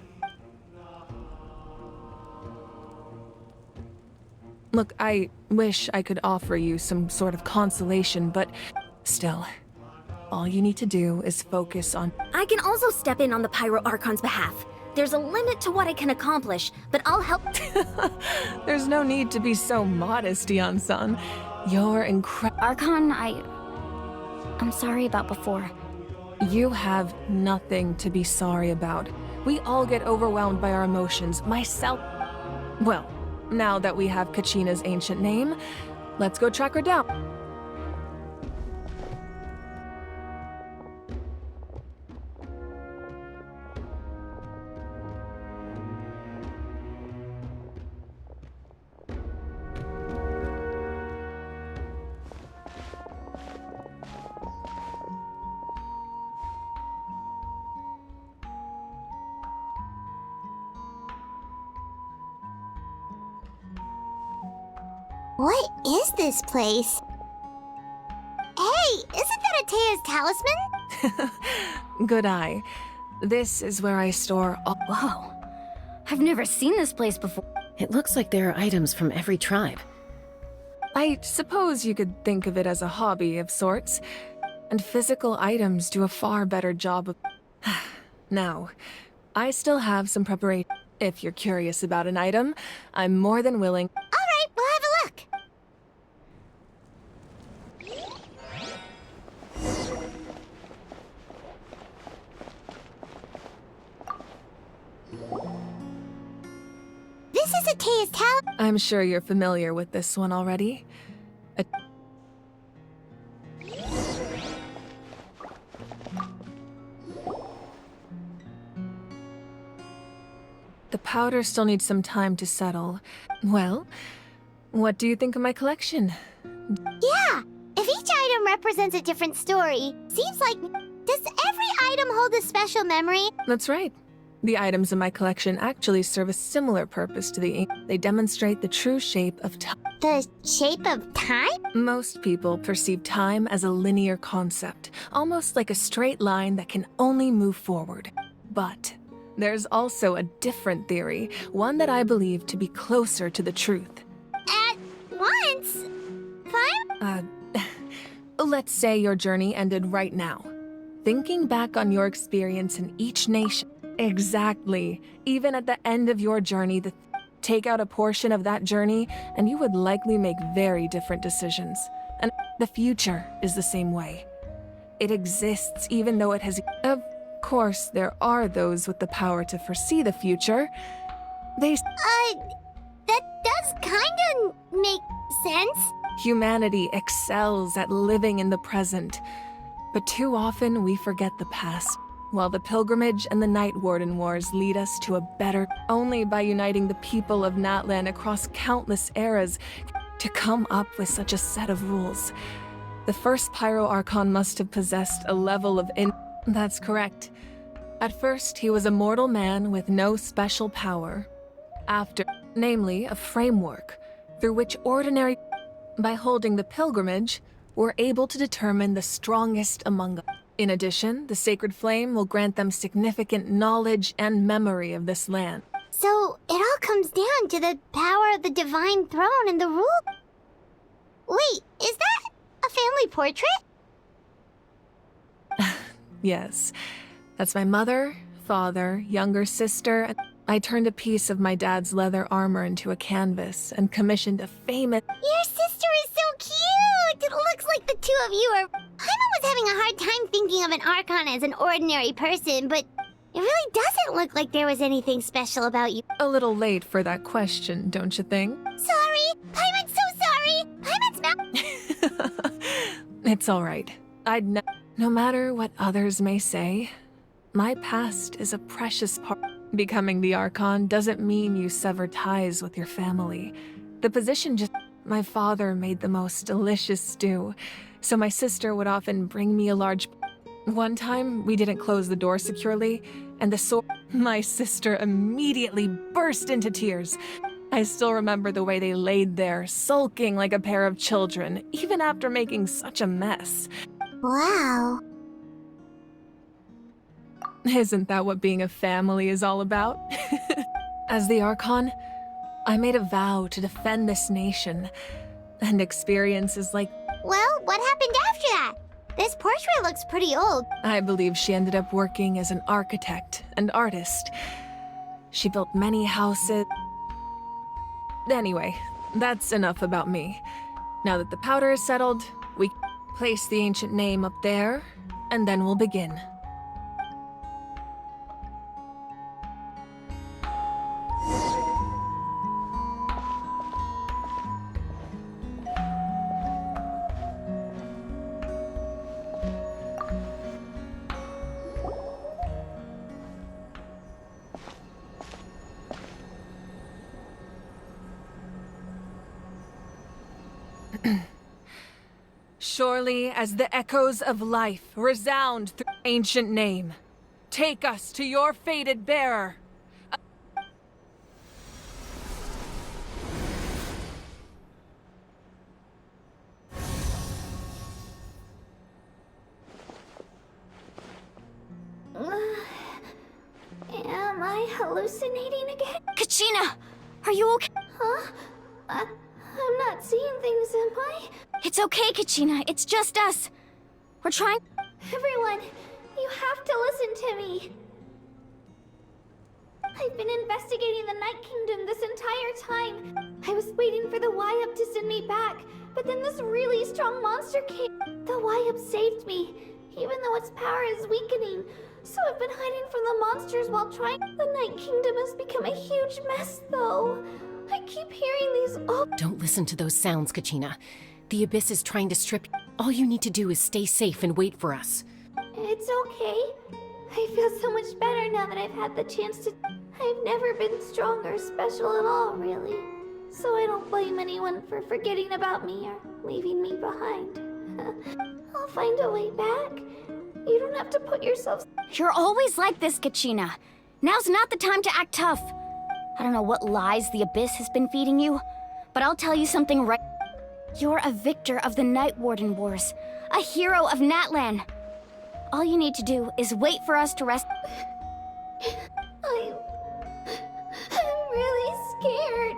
Look, I wish I could offer you some sort of consolation, but still, all you need to do is focus on... I can also step in on the Pyro Archon's behalf. There's a limit to what I can accomplish, but I'll help. There's no need to be so modest, Yan-san. You're incredible. Archon, I'm sorry about before. You have nothing to be sorry about. We all get overwhelmed by our emotions, myself. Well, now that we have Kachina's ancient name, let's go track her down. What is this place? Hey, isn't that Atea's talisman? Good eye. This is where I store all— Whoa. I've never seen this place before. It looks like there are items from every tribe. I suppose you could think of it as a hobby of sorts. And physical items do a far better job of— Now, I still have some preparation. If you're curious about an item, I'm more than willing— Alright, we'll have a look. This is Atea's talisman. I'm sure you're familiar with this one already. The powder still needs some time to settle. Well, what do you think of my collection? Yeah, if each item represents a different story, seems like... Does every item hold a special memory? That's right. The items in my collection actually serve a similar purpose to the ink. They demonstrate the true shape of time. The shape of time? Most people perceive time as a linear concept, almost like a straight line that can only move forward. But there's also a different theory, one that I believe to be closer to the truth. At once? Fine? Let's say your journey ended right now. Thinking back on your experience in each nation. Exactly. Even at the end of your journey, take out a portion of that journey, and you would likely make very different decisions. And the future is the same way. It exists even though it has... Of course, there are those with the power to foresee the future. They... That does kinda make sense. Humanity excels at living in the present. But too often we forget the past. While the pilgrimage and the Night Warden Wars lead us to a better... Only by uniting the people of Natlan across countless eras To come up with such a set of rules, the first Pyro Archon must have possessed a level of That's correct. At first, he was a mortal man with no special power. After, namely, a framework through which ordinary, by holding the pilgrimage, were able to determine the strongest among us. In addition, the sacred flame will grant them significant knowledge and memory of this land. So, it all comes down to the power of the divine throne and the rule. Wait, is that a family portrait? Yes. That's my mother, father, younger sister. I turned a piece of my dad's leather armor into a canvas and commissioned a famous— Your sister is so cute! It looks like the two of you are— Paimon was having a hard time thinking of an Archon as an ordinary person, but it really doesn't look like there was anything special about you. A little late for that question, don't you think? Sorry! Paimon's so sorry! Paimon's mouth— It's alright. No matter what others may say, my past is a precious part. Becoming the Archon doesn't mean you sever ties with your family. The position just— My father made the most delicious stew, so my sister would often bring me a large— One time, we didn't close the door securely, and my sister immediately burst into tears. I still remember the way they laid there, sulking like a pair of children, even after making such a mess. Wow. Isn't that what being a family is all about? As the Archon, I made a vow to defend this nation, and experiences like— Well, what happened after that? This portrait looks pretty old. I believe she ended up working as an architect and artist. She built many houses. Anyway, that's enough about me. Now that the powder is settled, we place the ancient name up there, and then we'll begin. Surely as the echoes of life resound through the ancient name, take us to your fated bearer. Am I hallucinating again? Kachina! Are you okay? Huh? I'm not seeing things, am I? It's okay, Kachina. It's just us. We're trying— Everyone, you have to listen to me. I've been investigating the Night Kingdom this entire time. I was waiting for the Y-Up to send me back, but then this really strong monster came. The Y-Up saved me, even though its power is weakening. So I've been hiding from the monsters while trying— The Night Kingdom has become a huge mess, though. I keep hearing these— Don't listen to those sounds, Kachina. The Abyss is trying to strip you. All you need to do is stay safe and wait for us. It's okay. I feel so much better now that I've had the chance to— I've never been strong or special at all, really. So I don't blame anyone for forgetting about me or leaving me behind. I'll find a way back. You don't have to put yourself— You're always like this, Kachina. Now's not the time to act tough. I don't know what lies the Abyss has been feeding you, but I'll tell you something right— You're a victor of the Night Warden Wars, a hero of Natlan. All you need to do is wait for us to rest— I'm really scared.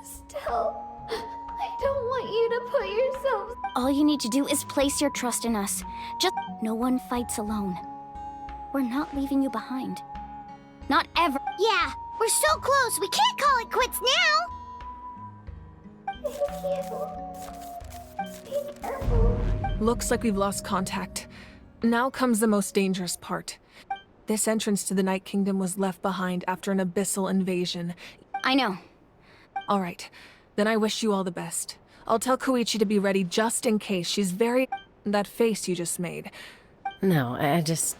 Still, I don't want you to put yourself— All you need to do is place your trust in us. No one fights alone. We're not leaving you behind. Not ever. Yeah, we're so close. We can't call it quits now. Thank you. Be careful. Looks like we've lost contact. Now comes the most dangerous part. This entrance to the Night Kingdom was left behind after an abyssal invasion. I know. All right, then I wish you all the best. I'll tell Koichi to be ready just in case. She's very— That face you just made. No, I just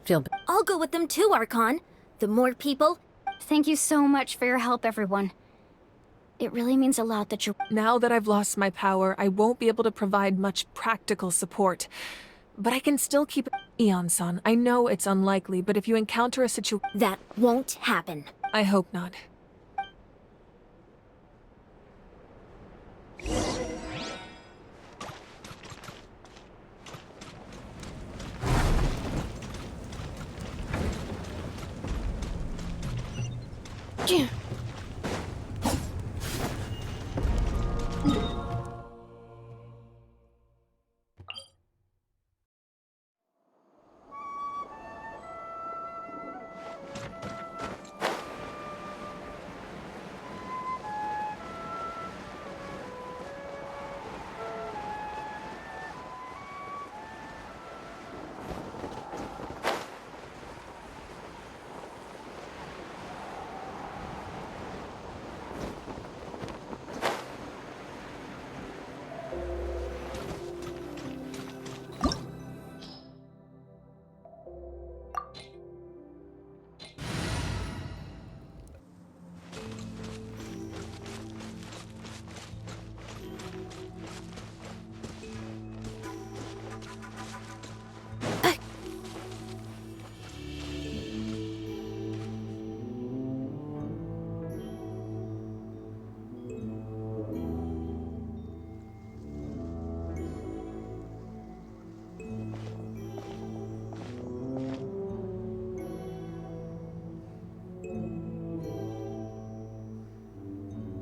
feel— I'll go with them too, Archon. The more people— Thank you so much for your help, everyone. It really means a lot that you're... Now that I've lost my power, I won't be able to provide much practical support. But I can still keep... Eon-san, I know it's unlikely, but if you encounter a situation... That won't happen. I hope not.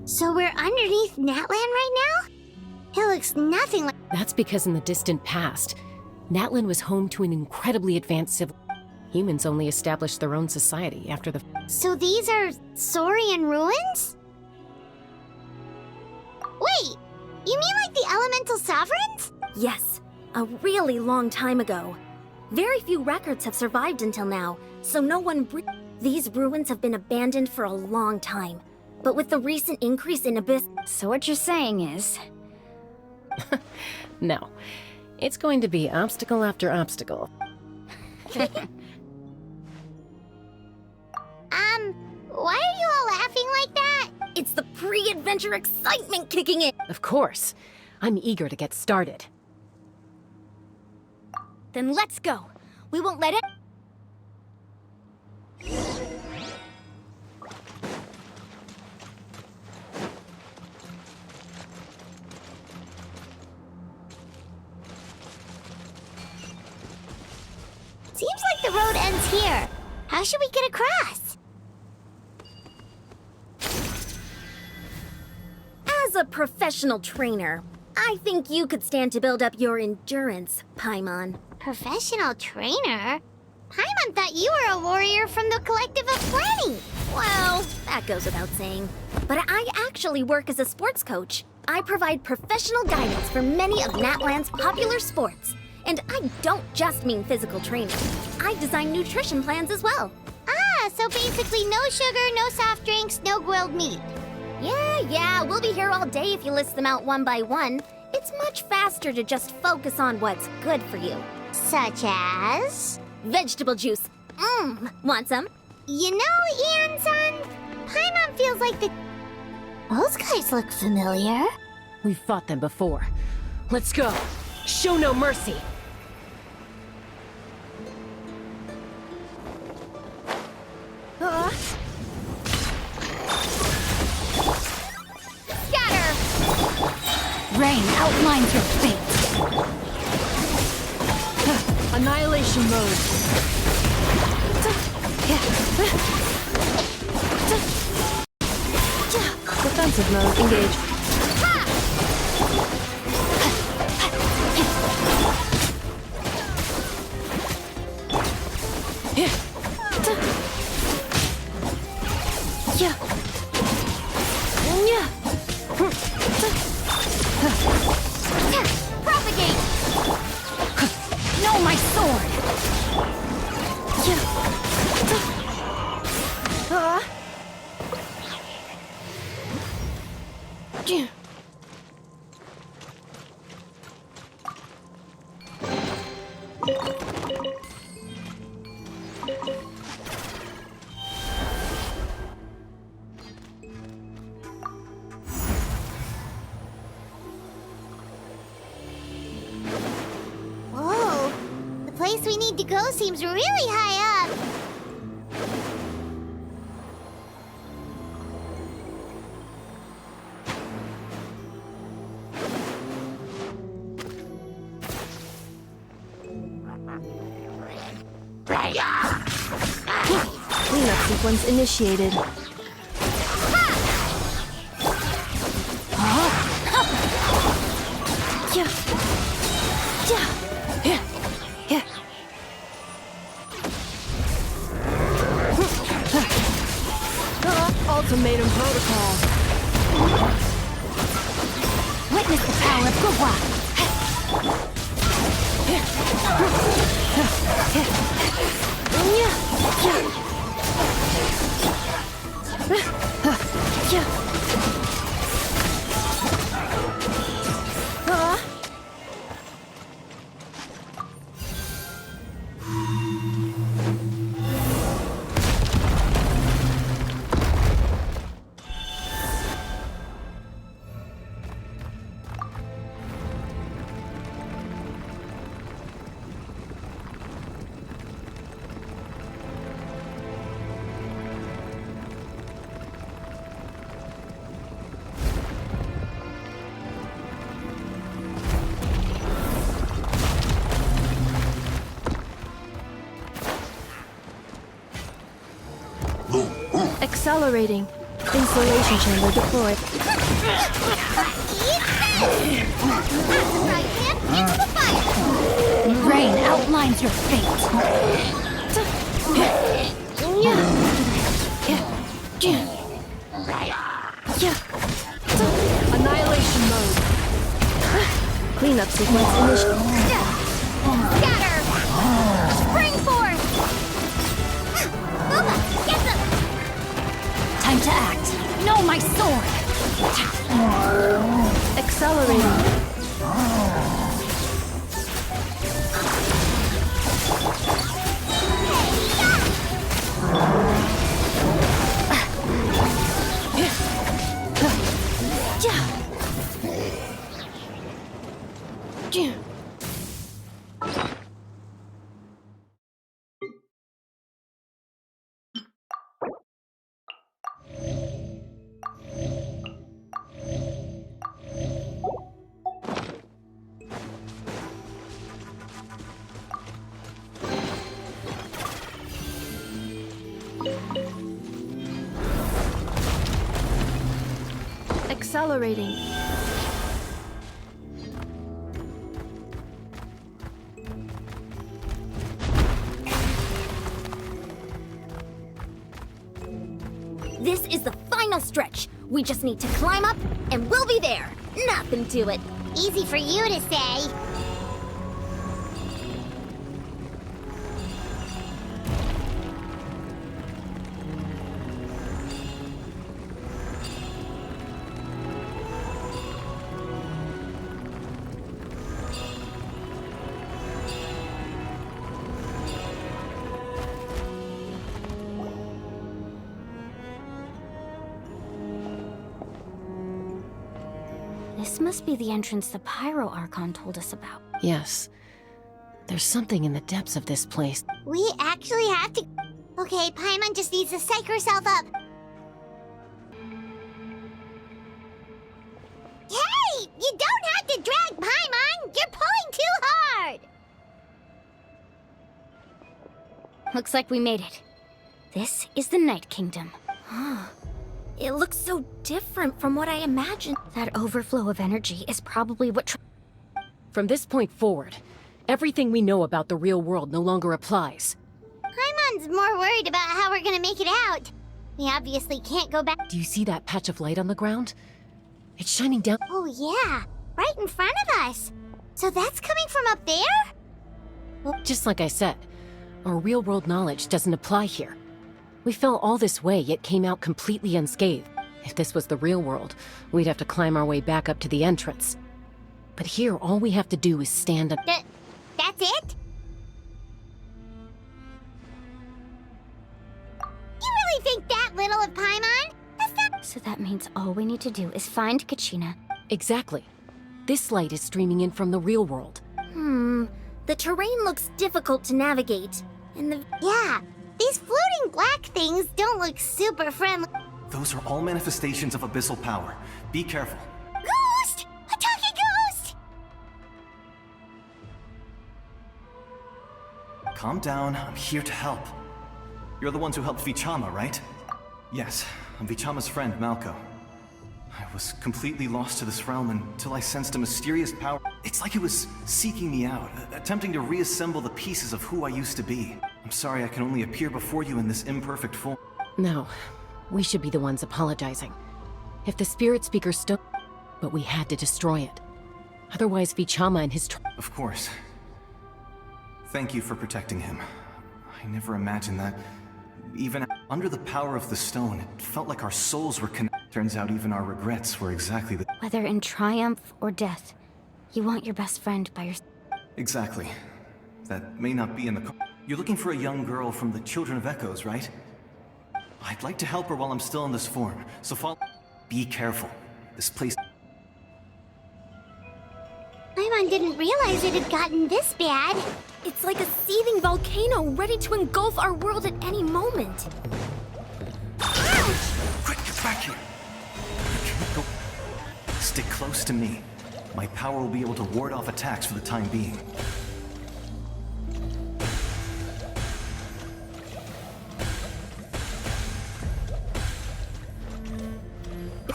So we're underneath Natlan right now? It looks nothing like... That's because in the distant past, Natlan was home to an incredibly advanced civil... Humans only established their own society after the... So these are Saurian ruins? Wait, you mean like the elemental sovereigns? Yes, a really long time ago. Very few records have survived until now, so no one... These ruins have been abandoned for a long time. But with the recent increase in Abyss... So what you're saying is... No. It's going to be obstacle after obstacle. Why are you all laughing like that? It's the pre-adventure excitement kicking in! Of course. I'm eager to get started. Then let's go. We won't let it... Seems like the road ends here. How should we get across? As a professional trainer, I think you could stand to build up your endurance, Paimon. Professional trainer? Paimon thought you were a warrior from the Collective of Planning. Well, that goes without saying. But I actually work as a sports coach. I provide professional guidance for many of Natlan's popular sports. And I don't just mean physical training. I design nutrition plans as well. Ah, so basically no sugar, no soft drinks, no grilled meat. Yeah, we'll be here all day if you list them out one by one. It's much faster to just focus on what's good for you. Such as? Vegetable juice. Want some? You know, Ian-san, Paimon feels like the... Those guys look familiar. We've fought them before. Let's go. Show no mercy. Scatter! Rain outlines your fate. Annihilation mode. Defensive mode engaged. Propagate! No, my sword! place we need to go seems really high up. Cleanup sequence initiated. Ultimatum protocol. Witness the power of Gugwa. Accelerating. Installation chamber deployed. Rain outlines your fate. Annihilation mode. Cleanup sequence initiated. Scatter! Spring force! Booba, get them! Time to act. No, my sword. Accelerating. Accelerating. This is the final stretch. We just need to climb up, and we'll be there. Nothing to it. Easy for you to say. This must be the entrance the Pyro Archon told us about. Yes. There's something in the depths of this place. We actually have to... Okay, Paimon just needs to psych herself up. Hey! You don't have to drag Paimon! You're pulling too hard! Looks like we made it. This is the Night Kingdom. It looks so different from what I imagined. That overflow of energy is probably what... From this point forward, everything we know about the real world no longer applies. Paimon's more worried about how we're gonna make it out. We obviously can't go back. Do you see that patch of light on the ground? It's shining down. Oh yeah, right in front of us. So that's coming from up there? Just like I said, our real world knowledge doesn't apply here. We fell all this way, yet came out completely unscathed. If this was the real world, we'd have to climb our way back up to the entrance. But here, all we have to do is stand up. That's it? You really think that little of Paimon? So that means all we need to do is find Kachina. Exactly. This light is streaming in from the real world. The terrain looks difficult to navigate, and Yeah, these floating black things don't look super friendly. Those are all manifestations of abyssal power. Be careful. Ghost! A talking ghost! Calm down, I'm here to help. You're the ones who helped Vichama, right? Yes, I'm Vichama's friend, Malko. I was completely lost to this realm until I sensed a mysterious power. It's like it was seeking me out, attempting to reassemble the pieces of who I used to be. I'm sorry I can only appear before you in this imperfect form. No, we should be the ones apologizing. If the spirit speaker stood, but we had to destroy it. Otherwise, Vichama and his Of course. Thank you for protecting him. I never imagined that. Even under the power of the stone, it felt like our souls were connected. Turns out even our regrets were exactly the... Whether in triumph or death, you want your best friend by your... Exactly. That may not be in the... You're looking for a young girl from the Children of Echoes, right? I'd like to help her while I'm still in this form, so follow... Be careful. This place... Paimon didn't realize it had gotten this bad. it's like a seething volcano ready to engulf our world at any moment. Quick, get back here! I can't go... Stick close to me. My power will be able to ward off attacks for the time being.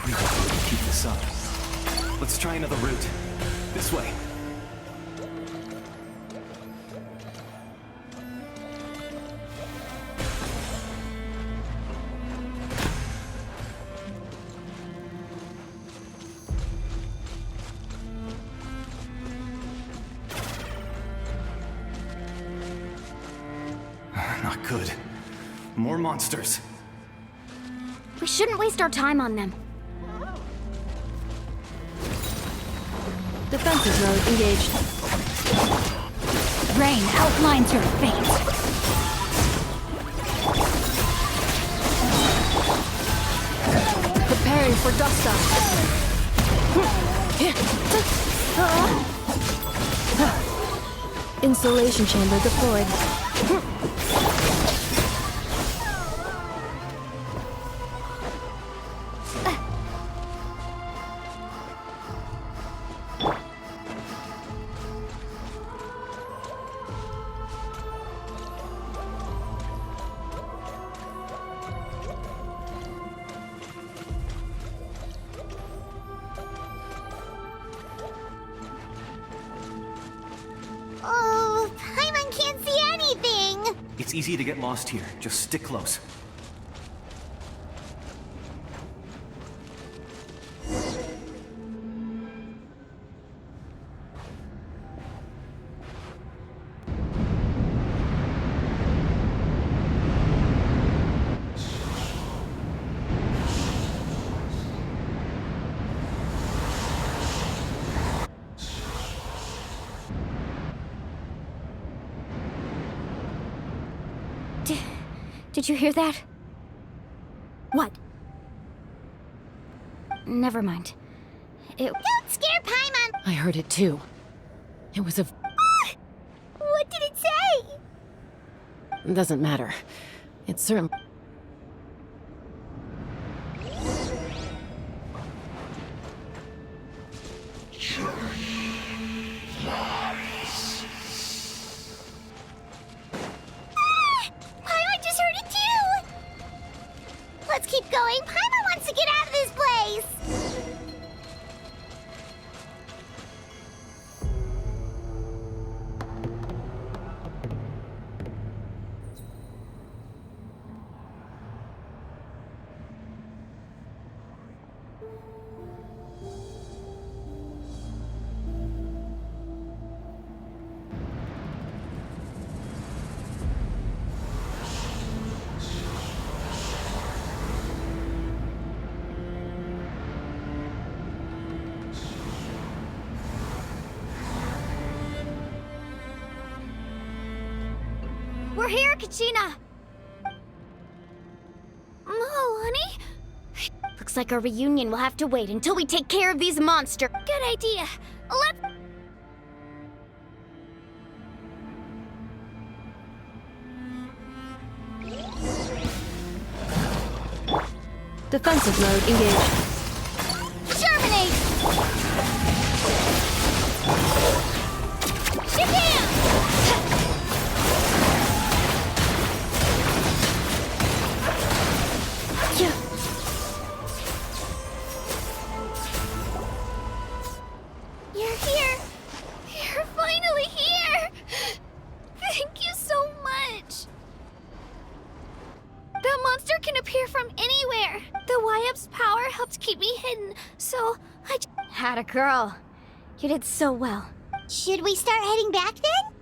We will keep this up. Let's try another route. This way. Not good. More monsters. We shouldn't waste our time on them. Defensive mode engaged. Rain outlines your fate. Preparing for dust up. Insulation chamber deployed. Oh, Paimon can't see anything! It's easy to get lost here. Just stick close. Did you hear that? What? Never mind. It... Don't scare Paimon! I heard it too. It was a... What did it say? It doesn't matter. It's certainly... Paimon just heard it too! Let's keep going. Paimon wants to get out of this place! We're here, Kachina! Oh, honey? Looks like our reunion will have to wait until we take care of these monsters. Good idea. Let's... Defensive mode engaged. Germinate! Shabam! You're here! You're finally here! Thank you so much! That monster can appear from anywhere! The YF's power helped keep me hidden, so I Had a girl. You did so well. Should we start heading back then?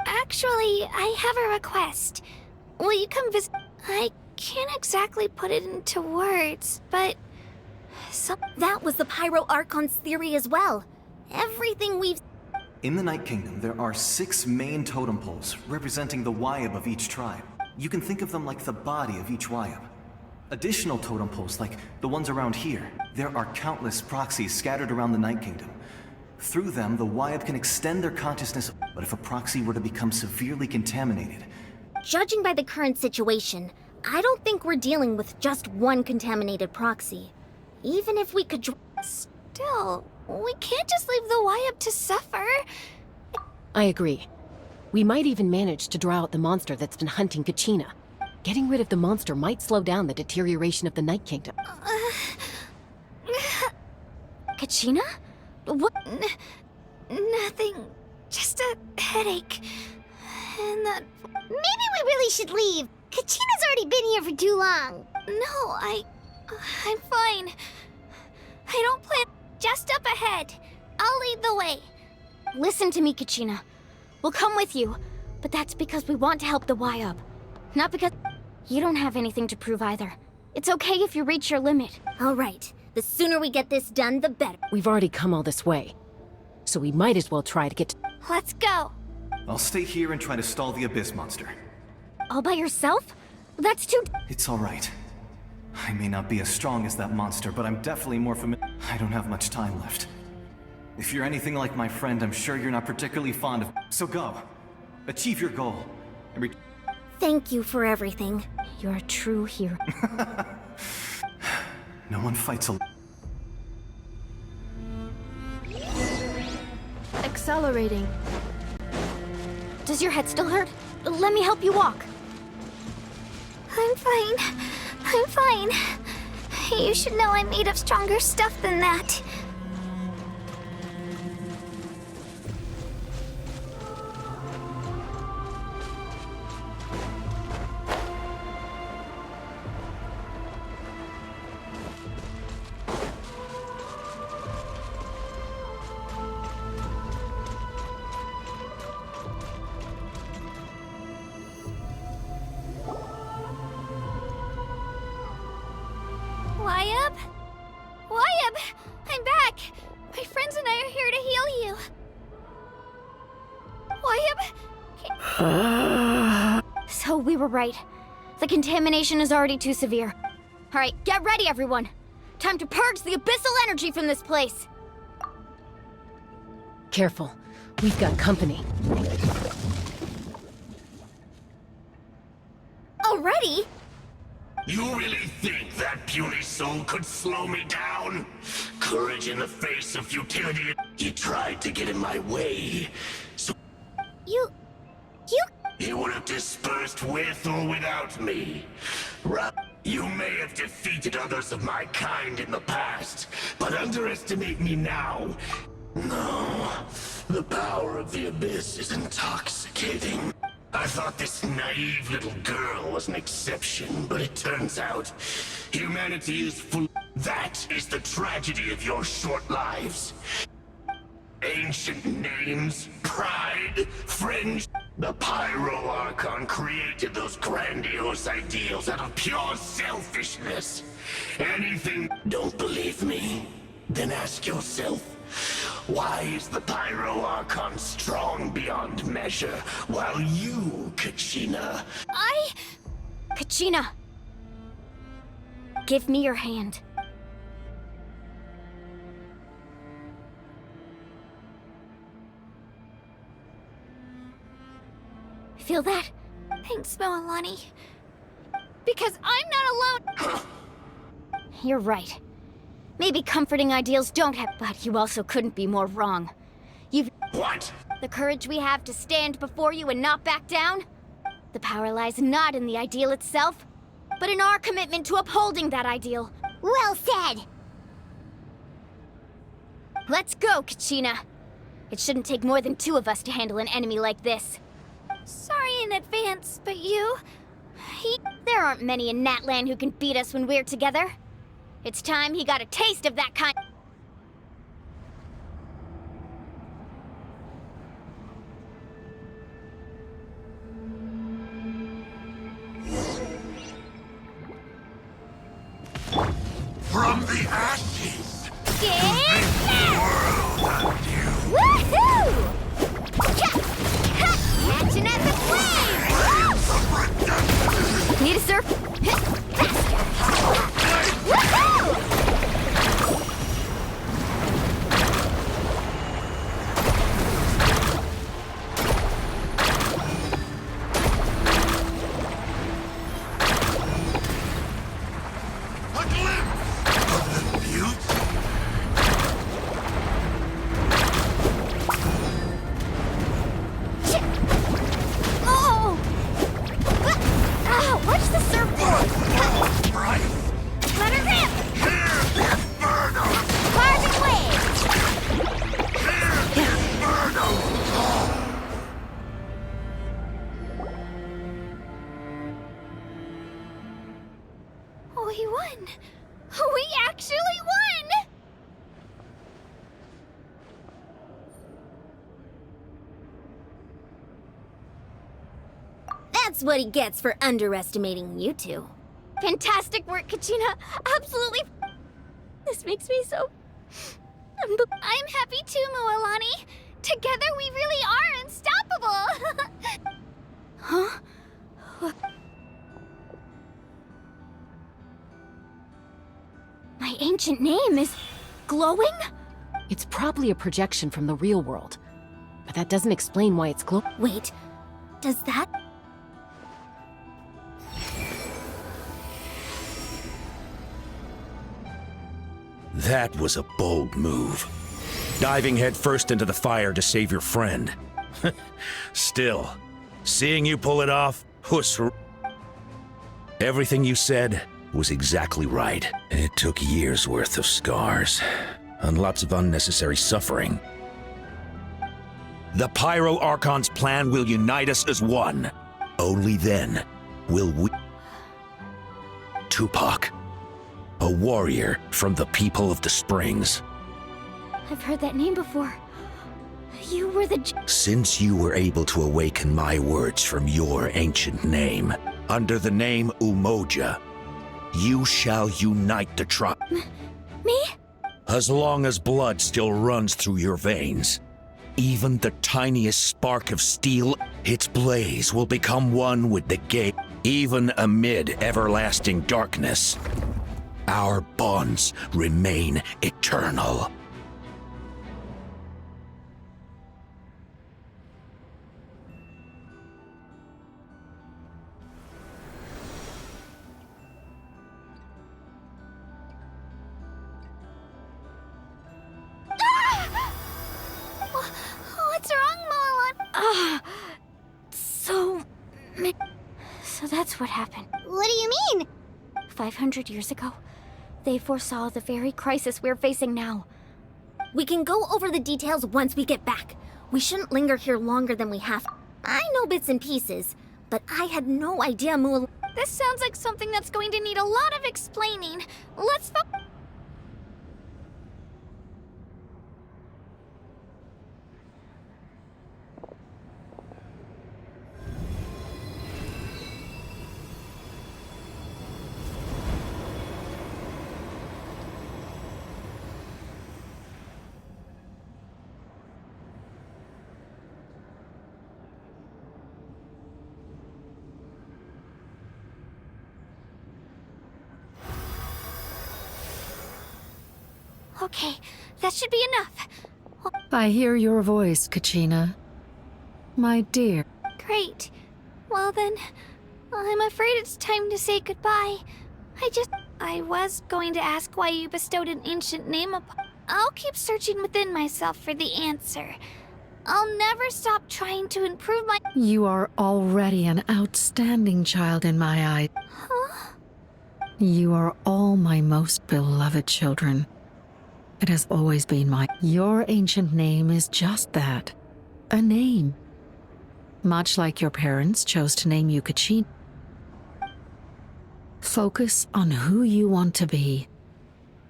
Actually, I have a request. Will you come visit? I can't exactly put it into words, but... That was the Pyro Archon's theory as well. Everything we've... In the Night Kingdom, there are 6 main totem poles representing the Wyab of each tribe. You can think of them like the body of each Wyab. Additional totem poles, like the ones around here, there are countless proxies scattered around the Night Kingdom. Through them, the Wyab can extend their consciousness, but if a proxy were to become severely contaminated... Judging by the current situation, I don't think we're dealing with just one contaminated proxy. Even if we could... Still, we can't just leave the Wyab to suffer. I agree. We might even manage to draw out the monster that's been hunting Kachina. Getting rid of the monster might slow down the deterioration of the Night Kingdom. Kachina? What? Nothing. Just a headache. And that... Maybe we really should leave. Kachina's already been here for too long. No, I'm fine. I don't plan... Just up ahead. I'll lead the way. Listen to me, Kachina. We'll come with you, but that's because we want to help the YUB. Not because... You don't have anything to prove either. It's okay if you reach your limit. All right. The sooner we get this done, the better. We've already come all this way, so we might as well try to get to... Let's go. I'll stay here and try to stall the Abyss monster. All by yourself? That's too... It's all right. I may not be as strong as that monster, but I'm definitely more familiar. I don't have much time left. If you're anything like my friend, I'm sure you're not particularly fond of... So go. Achieve your goal. And Thank you for everything. You're a true hero. No one fights alone. Accelerating. Does your head still hurt? Let me help you walk. I'm fine. I'm fine. You should know I'm made of stronger stuff than that. Wyab? Wyab! I'm back! My friends and I are here to heal you. Wyab? So we were right. The contamination is already too severe. All right, get ready, everyone. Time to purge the abyssal energy from this place. Careful. We've got company. Already? You really think that puny soul could slow me down? Courage in the face of futility. He tried to get in my way, so... He would have dispersed with or without me. You may have defeated others of my kind in the past, but underestimate me now. No, the power of the Abyss is intoxicating. I thought this naive little girl was an exception, but it turns out humanity is full. That is the tragedy of your short lives. Ancient names, pride, friends. The Pyro Archon created those grandiose ideals out of pure selfishness. Anything... Don't believe me? Then ask yourself, why is the Pyro Archon strong beyond measure, while you, Kachina... Kachina! Give me your hand. Feel that? Thanks, Moalani. Because I'm not alone. You're right. Maybe comforting ideals don't have, but you also couldn't be more wrong. You've— What? The courage we have to stand before you and not back down? The power lies not in the ideal itself, but in our commitment to upholding that ideal. Well said! Let's go, Kachina. It shouldn't take more than 2 of us to handle an enemy like this. Sorry in advance, but you... There aren't many in Natlan who can beat us when we're together. It's time he got a taste of that kind. From the ashes! Woohoo! Catching at the flame! Need a surf? We won! We actually won! That's what he gets for underestimating you two. Fantastic work, Kachina. Absolutely. This makes me so... I'm happy too, Mualani. Together we really are unstoppable! Huh? My ancient name is... glowing? It's probably a projection from the real world. But that doesn't explain why it's glowing. Wait, does that... That was a bold move. Diving headfirst into the fire to save your friend. Still, seeing you pull it off was... Everything you said was exactly right. It took years' worth of scars, and lots of unnecessary suffering. The Pyro Archon's plan will unite us as one. Only then will we... Tupac, a warrior from the people of the Springs. I've heard that name before. You were the... Since you were able to awaken my words from your ancient name, under the name Umoja, you shall unite the tribe. Me? As long as blood still runs through your veins, even the tiniest spark of steel, its blaze will become one with the gate, even amid everlasting darkness. Our bonds remain eternal. What's wrong, Mulan? So that's what happened. What do you mean? 500 years ago, they foresaw the very crisis we're facing now. We can go over the details once we get back. We shouldn't linger here longer than we have. I know bits and pieces, but I had no idea This sounds like something that's going to need a lot of explaining. Let's Okay, that should be enough. I hear your voice, Kachina. My dear. Great. Well then, I'm afraid it's time to say goodbye. I was going to ask why you bestowed an ancient name upon... I'll keep searching within myself for the answer. I'll never stop trying to improve my... You are already an outstanding child in my eyes. Huh? You are all my most beloved children. It has always been my... Your ancient name is just that. A name. Much like your parents chose to name you Kachina. Focus on who you want to be.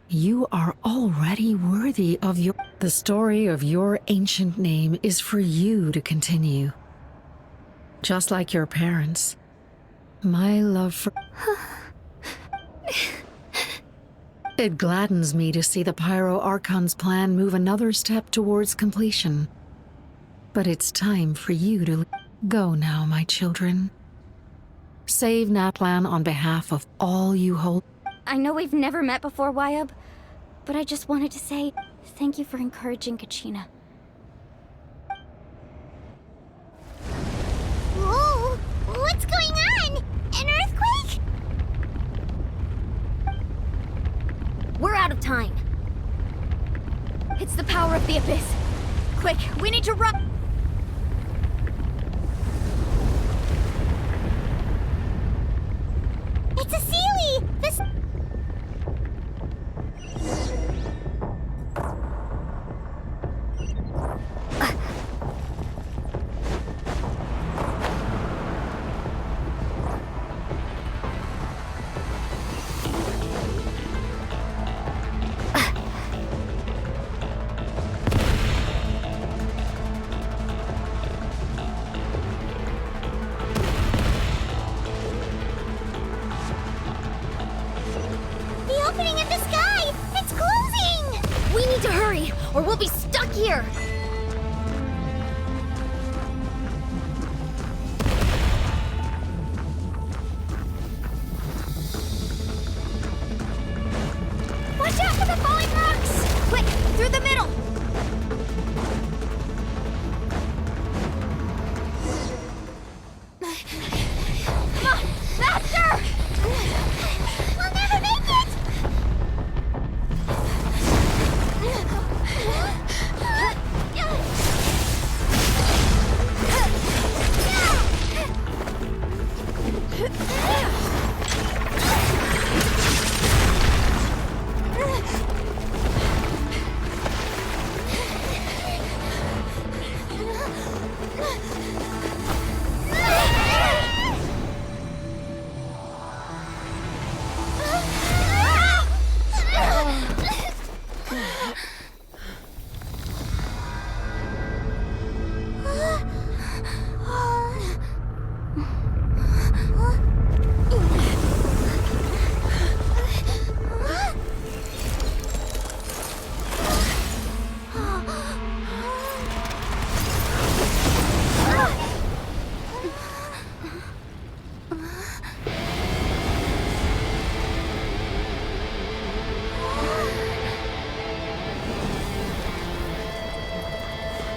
You are already worthy of your... The story of your ancient name is for you to continue. Just like your parents. My love for... It gladdens me to see the Pyro Archon's plan move another step towards completion. But it's time for you to go now, my children. Save Natlan on behalf of all you hold. I know we've never met before, Wyub, but I just wanted to say thank you for encouraging Kachina. Whoa! What's going on? An earthquake? We're out of time. It's the power of the Abyss. Quick, we need to run! It's a Sealy! This... The opening in the sky! It's closing! We need to hurry, or we'll be stuck here! Watch out for the falling rocks! Quick, through the middle! Come on, faster! We'll never make it!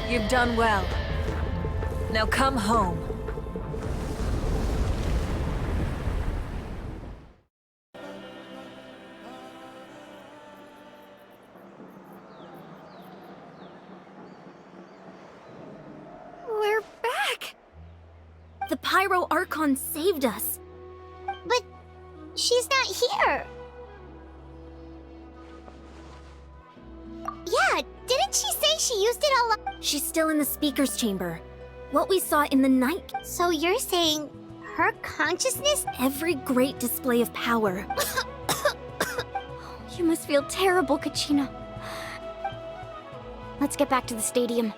You've done well. Now come home. We're back! The Pyro Archon saved us. But she's not here. Yeah, didn't she say she used it all up? She's still in the speaker's chamber. What we saw in the night. So you're saying her consciousness? Every great display of power. You must feel terrible, Kachina. Let's get back to the stadium.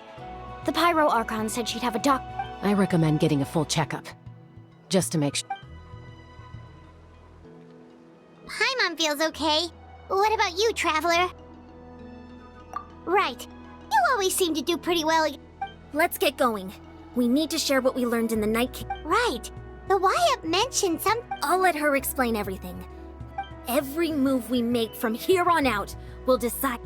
The Pyro Archon said she'd have a doc. I recommend getting a full checkup. Just to make sure. Paimon feels okay. What about you, Traveler? Right. You always seem to do pretty well. Let's get going. We need to share what we learned in the Night. Right. The Wyup mentioned some... I'll let her explain everything. Every move we make from here on out will decide...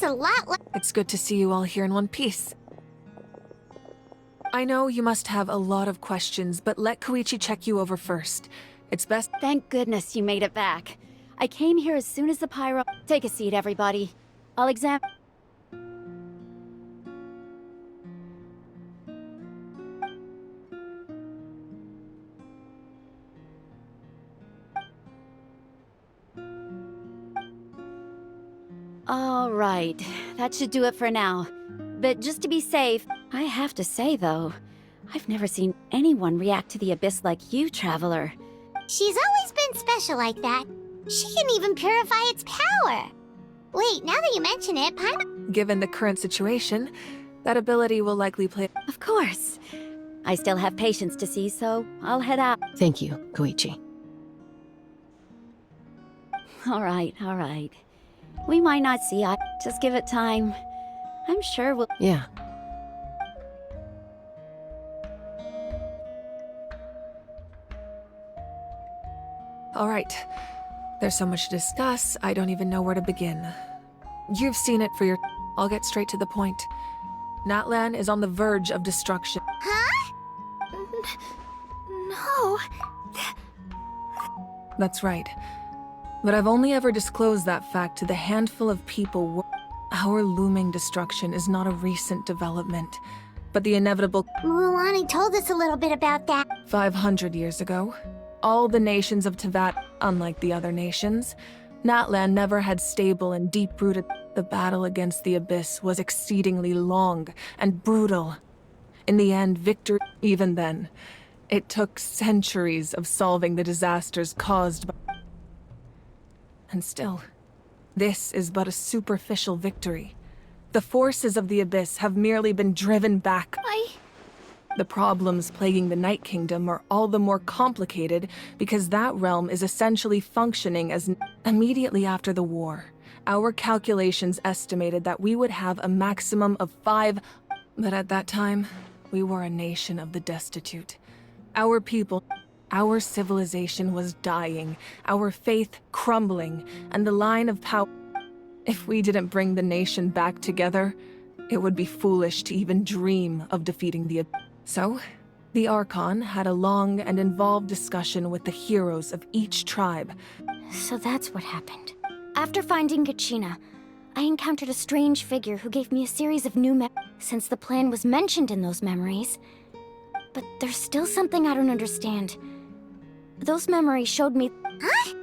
a lot like... It's good to see you all here in one piece. I know you must have a lot of questions, but let Koichi check you over first. It's best... Thank goodness you made it back. I came here as soon as the pyro... Take a seat, everybody. I'll examine... All right, that should do it for now. But just to be safe, I have to say though, I've never seen anyone react to the abyss like you, Traveler. She's always been special like that. She can even purify its power. Wait, now that you mention it, Paimon... Given the current situation, that ability will likely play... Of course. I still have patients to see, so I'll head out. Thank you, Koichi. All right. We might not see eye. Just give it time. I'm sure we'll... Yeah. All right. There's so much to discuss, I don't even know where to begin. You've seen it for your... I'll get straight to the point. Natlan is on the verge of destruction. Huh? No. That's right. But I've only ever disclosed that fact to the handful of people. Our looming destruction is not a recent development, but the inevitable... Mualani told us a little bit about that. 500 years ago, all the nations of Teyvat, unlike the other nations, Natlan never had stable and deep-rooted... The battle against the Abyss was exceedingly long and brutal. In the end, victory... Even then, it took centuries of solving the disasters caused by... And still, this is but a superficial victory. The forces of the Abyss have merely been driven back. The problems plaguing the Night Kingdom are all the more complicated because that realm is essentially functioning as... Immediately after the war, our calculations estimated that we would have a maximum of 5... But at that time, we were a nation of the destitute. Our people... Our civilization was dying, our faith crumbling, and the line of power... If we didn't bring the nation back together, it would be foolish to even dream of defeating the... So, the Archon had a long and involved discussion with the heroes of each tribe. So that's what happened. After finding Kachina, I encountered a strange figure who gave me a series of new memories. Since the plan was mentioned in those memories. But there's still something I don't understand. Those memories showed me... Huh?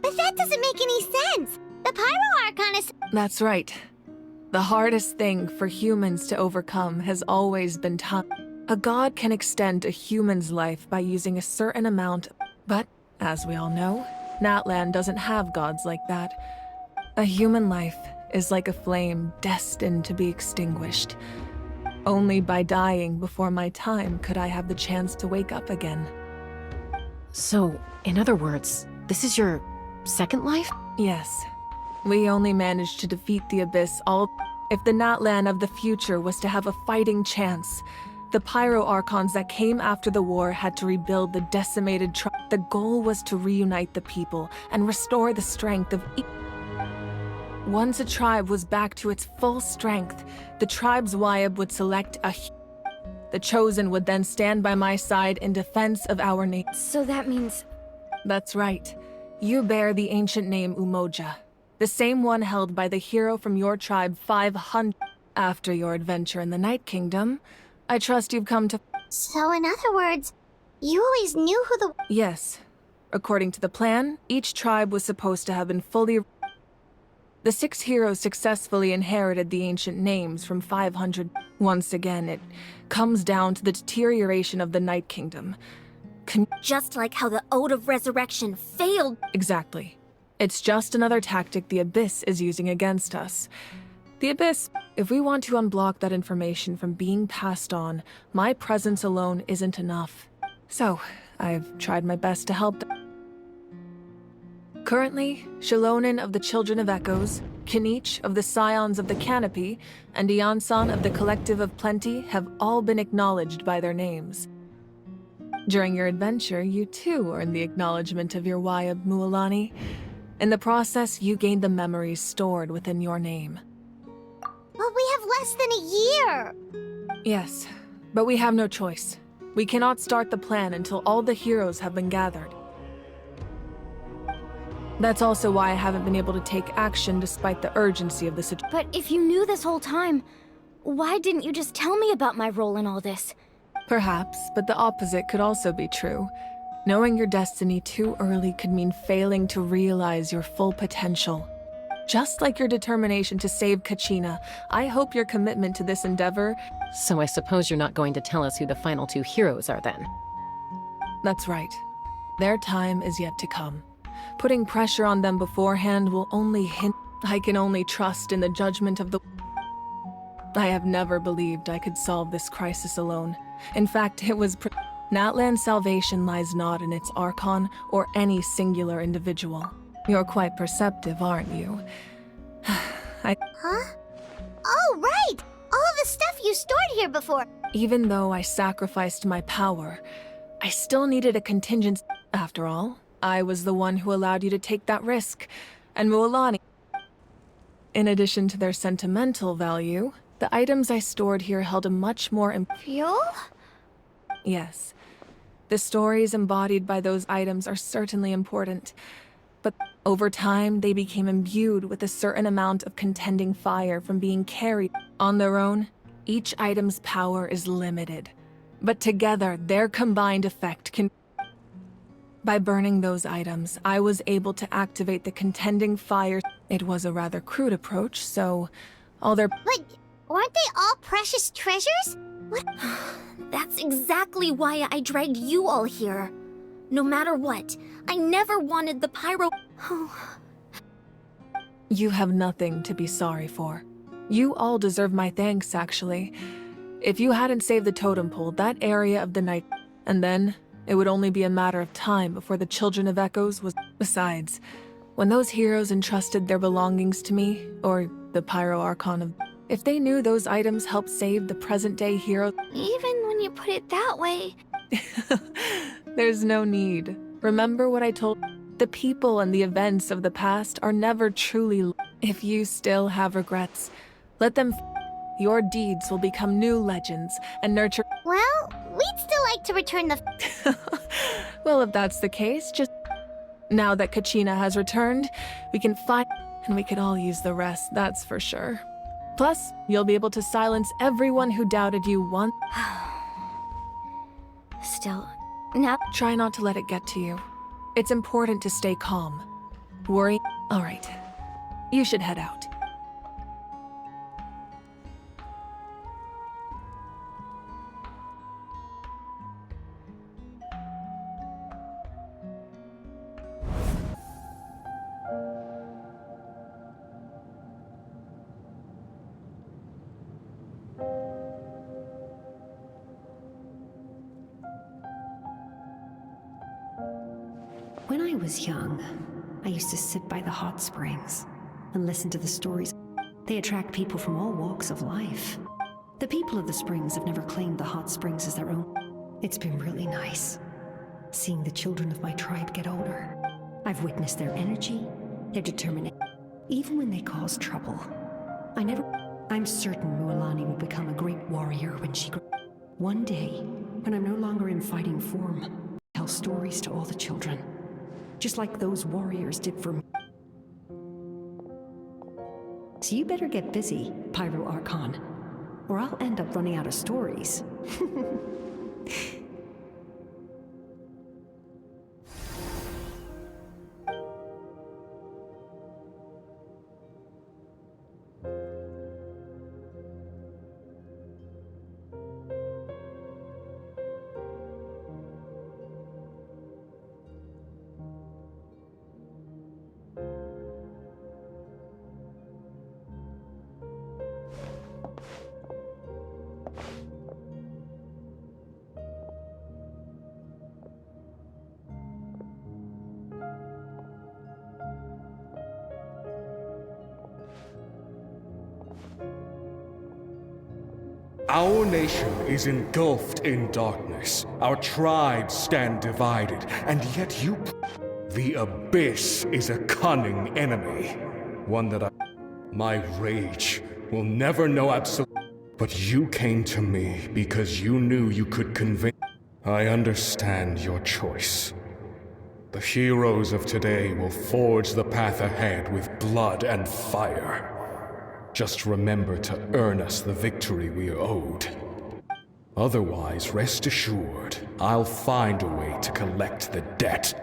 But that doesn't make any sense! The Pyro Archon is... That's right. The hardest thing for humans to overcome has always been time. A god can extend a human's life by using a certain amount, but, as we all know, Natlan doesn't have gods like that. A human life is like a flame destined to be extinguished. Only by dying before my time could I have the chance to wake up again. So, in other words, this is your second life? Yes. We only managed to defeat the Abyss all... If the Natlan of the future was to have a fighting chance, the Pyro Archons that came after the war had to rebuild the decimated tribe. The goal was to reunite the people and restore the strength of each... Once a tribe was back to its full strength, the tribe's Wyab would select a... The Chosen would then stand by my side in defense of our name. So that means... That's right. You bear the ancient name Umoja, the same one held by the hero from your tribe 500... After your adventure in the Night Kingdom, I trust you've come to... So in other words, you always knew who the... Yes. According to the plan, each tribe was supposed to have been fully... The 6 heroes successfully inherited the ancient names from 500... Once again, it comes down to the deterioration of the Night Kingdom. Just like how the Ode of Resurrection failed. Exactly. It's just another tactic the Abyss is using against us. The Abyss, if we want to unblock that information from being passed on, my presence alone isn't enough. So, I've tried my best to help them. Currently, Shilonin of the Children of Echoes, Kinich of the Scions of the Canopy, and Iansan of the Collective of Plenty have all been acknowledged by their names. During your adventure, you too earned the acknowledgement of your Wyab, Mualani. In the process, you gained the memories stored within your name. less than a year! Yes, but we have no choice. We cannot start the plan until all the heroes have been gathered. That's also why I haven't been able to take action despite the urgency of the situation. But if you knew this whole time, why didn't you just tell me about my role in all this? Perhaps, but the opposite could also be true. Knowing your destiny too early could mean failing to realize your full potential. Just like your determination to save Kachina, I hope your commitment to this endeavor... So I suppose you're not going to tell us who the final two heroes are then? That's right. Their time is yet to come. Putting pressure on them beforehand will only hint... I can only trust in the judgment of the... I have never believed I could solve this crisis alone. In fact, it was... Natlan's salvation lies not in its Archon or any singular individual. You're quite perceptive, aren't you? Huh? Oh, right! All the stuff you stored here before! Even though I sacrificed my power, I still needed a contingency. After all, I was the one who allowed you to take that risk. And Mualani... In addition to their sentimental value, the items I stored here held a much more... Fuel? Yes. The stories embodied by those items are certainly important. But over time, they became imbued with a certain amount of contending fire from being carried. On their own, each item's power is limited. But together, their combined effect can... By burning those items, I was able to activate the contending fire. It was a rather crude approach, so... all their... But aren't they all precious treasures? What? That's exactly why I dragged you all here. No matter what, I never wanted the pyro... You have nothing to be sorry for. You all deserve my thanks, actually. If you hadn't saved the totem pole, that area of the night... And then, it would only be a matter of time before the Children of Echoes was... Besides, when those heroes entrusted their belongings to me, or the Pyro Archon of... If they knew those items helped save the present-day hero... Even when you put it that way... There's no need. Remember what I told... The people and the events of the past are never truly... If you still have regrets, let them... Your deeds will become new legends and nurture... Well, we'd still like to return the... Well, if that's the case, just... Now that Kachina has returned, we can find... And we could all use the rest, that's for sure. Plus, you'll be able to silence everyone who doubted you once. Still, now... Try not to let it get to you. It's important to stay calm. Worry... Alright. You should head out. When I was young, I used to sit by the hot springs and listen to the stories. They attract people from all walks of life. The people of the springs have never claimed the hot springs as their own. It's been really nice, seeing the children of my tribe get older. I've witnessed their energy, their determination, even when they cause trouble. I'm certain Mualani will become a great warrior when she grows. One day, when I'm no longer in fighting form, I'll tell stories to all the children. Just like those warriors did for me. So you better get busy, Pyro Archon, or I'll end up running out of stories. Our nation is engulfed in darkness. Our tribes stand divided, and yet you... The Abyss is a cunning enemy. One that My rage will never know absolute... But you came to me because you knew you could convince. I understand your choice. The heroes of today will forge the path ahead with blood and fire. Just remember to earn us the victory we owed. Otherwise, rest assured, I'll find a way to collect the debt.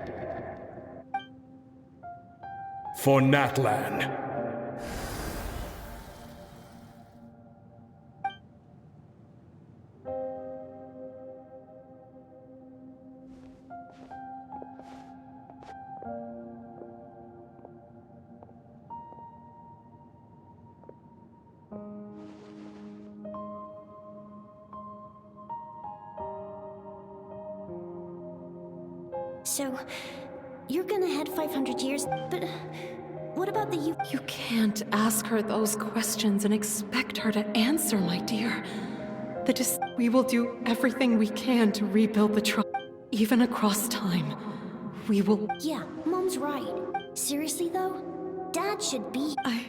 For Natlan. So, you're gonna head 500 years, but what about the you? You can't ask her those questions and expect her to answer, my dear. We will do everything we can to rebuild the trust, even across time. We will. Yeah, Mom's right. Seriously though, Dad should be. I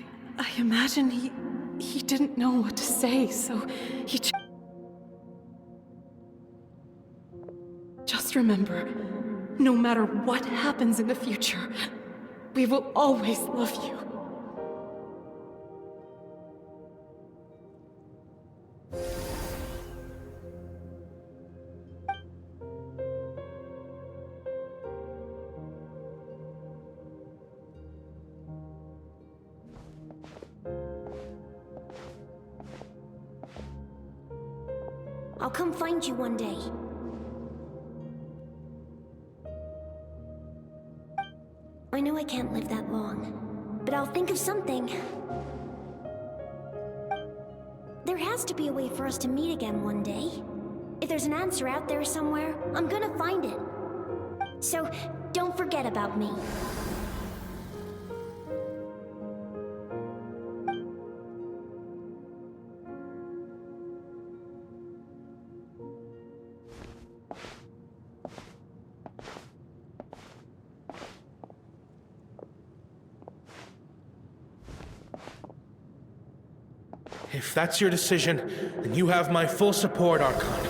imagine he didn't know what to say, so he. Just remember. No matter what happens in the future, we will always love you. I'll come find you one day. I know I can't live that long, but I'll think of something. There has to be a way for us to meet again one day. If there's an answer out there somewhere, I'm gonna find it. So, don't forget about me. If that's your decision, then you have my full support, Archon.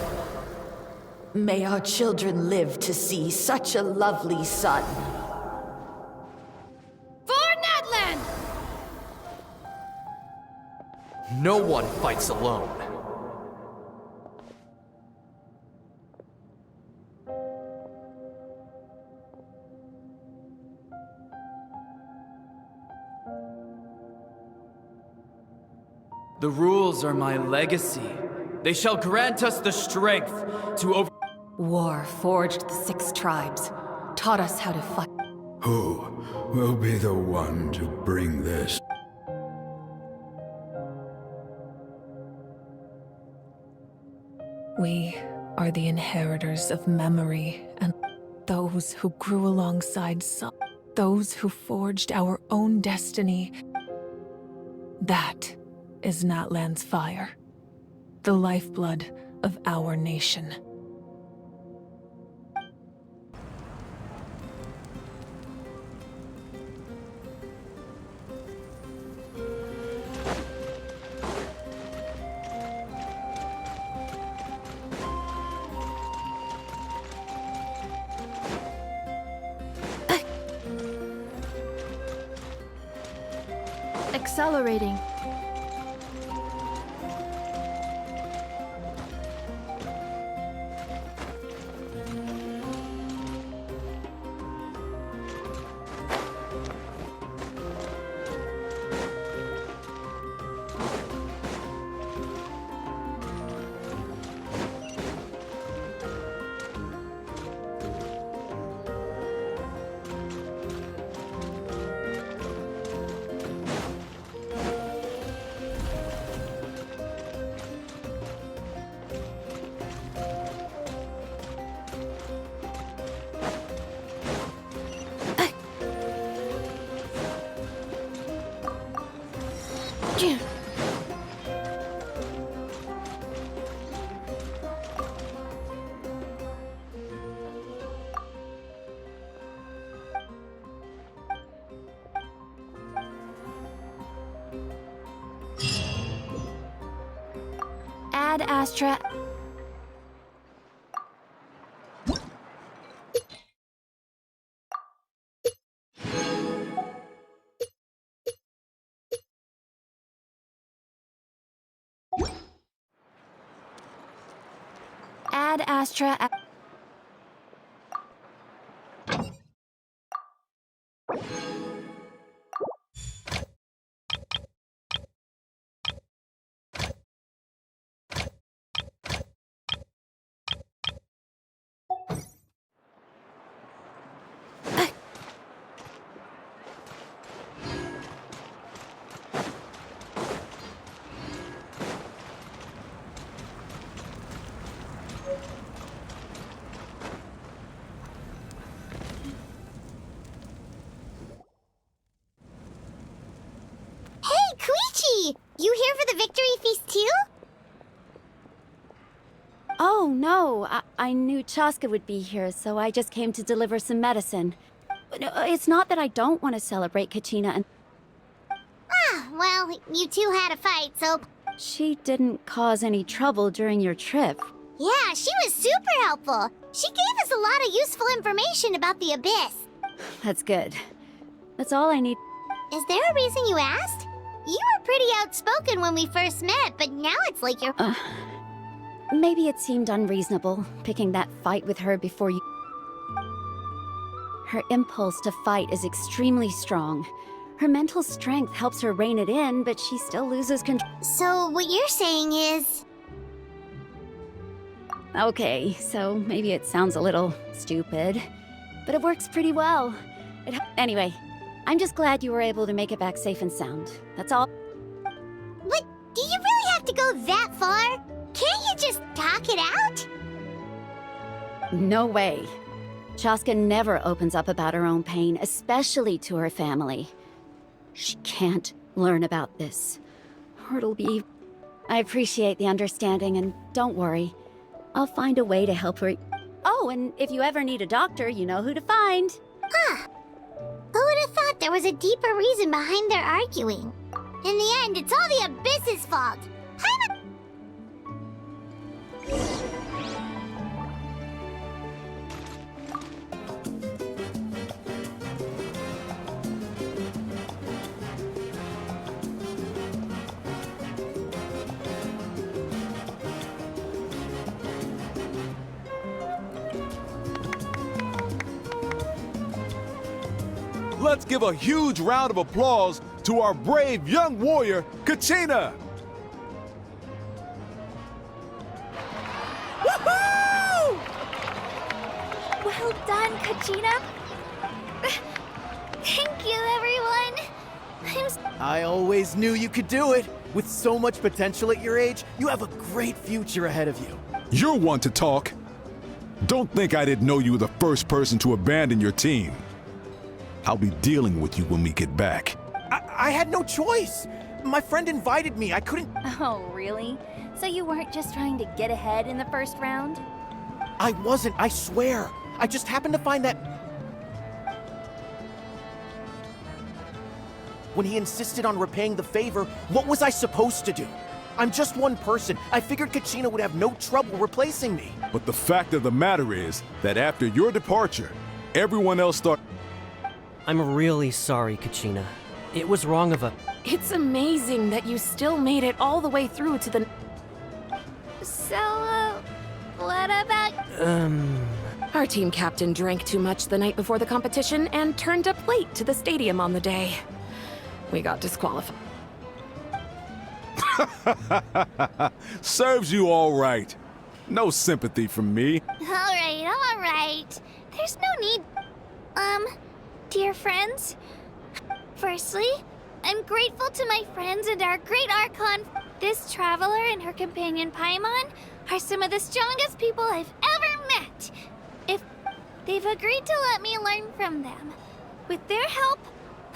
May our children live to see such a lovely son. For Natlan! No one fights alone. The rules are my legacy. They shall grant us the strength to over— War forged the 6 tribes, taught us how to fight. Who will be the one to bring this? We are the inheritors of memory and those who grew alongside some, those who forged our own destiny. That is Natlan's fire, the lifeblood of our nation. Accelerating. Ad Astra. Ad Astra. Hey, Koichi! You here for the victory feast too? Oh, no. I knew Chaska would be here, so I just came to deliver some medicine. No, it's not that I don't want to celebrate Kachina and... Ah, well, you two had a fight, so... She didn't cause any trouble during your trip. Yeah, she was super helpful. She gave us a lot of useful information about the Abyss. That's good. That's all I need. Is there a reason you asked? You were pretty outspoken when we first met, but now it's like you're... Maybe it seemed unreasonable, picking that fight with her before you... Her impulse to fight is extremely strong. Her mental strength helps her rein it in, but she still loses control. So what you're saying is... Okay, so maybe it sounds a little stupid, but it works pretty well. Anyway, I'm just glad you were able to make it back safe and sound. That's all. But do you really have to go that far? Can't you just talk it out? No way. Chaska never opens up about her own pain, especially to her family. She can't learn about this. Or it'll be... I appreciate the understanding, and don't worry. I'll find a way to help her. Oh, and if you ever need a doctor, you know who to find. Huh. Who would have thought there was a deeper reason behind their arguing? In the end, it's all the Abyss's fault. Let's give a huge round of applause to our brave young warrior, Kachina! Woohoo! Well done, Kachina. Thank you, everyone. I always knew you could do it. With so much potential at your age, you have a great future ahead of you. You're one to talk. Don't think I didn't know you were the first person to abandon your team. I'll be dealing with you when we get back. I had no choice. My friend invited me. I couldn't... Oh, really? So you weren't just trying to get ahead in the first round? I wasn't, I swear. I just happened to find that... When he insisted on repaying the favor, what was I supposed to do? I'm just one person. I figured Kachina would have no trouble replacing me. But the fact of the matter is that after your departure, everyone else thought... I'm really sorry, Kachina. It was wrong of a... It's amazing that you still made it all the way through to the... So, what about... Our team captain drank too much the night before the competition and turned up late to the stadium on the day. We got disqualified. Serves you all right. No sympathy from me. All right. There's no need... Dear friends, firstly, I'm grateful to my friends and our great Archon. This traveler and her companion Paimon are some of the strongest people I've ever met. If they've agreed to let me learn from them. With their help,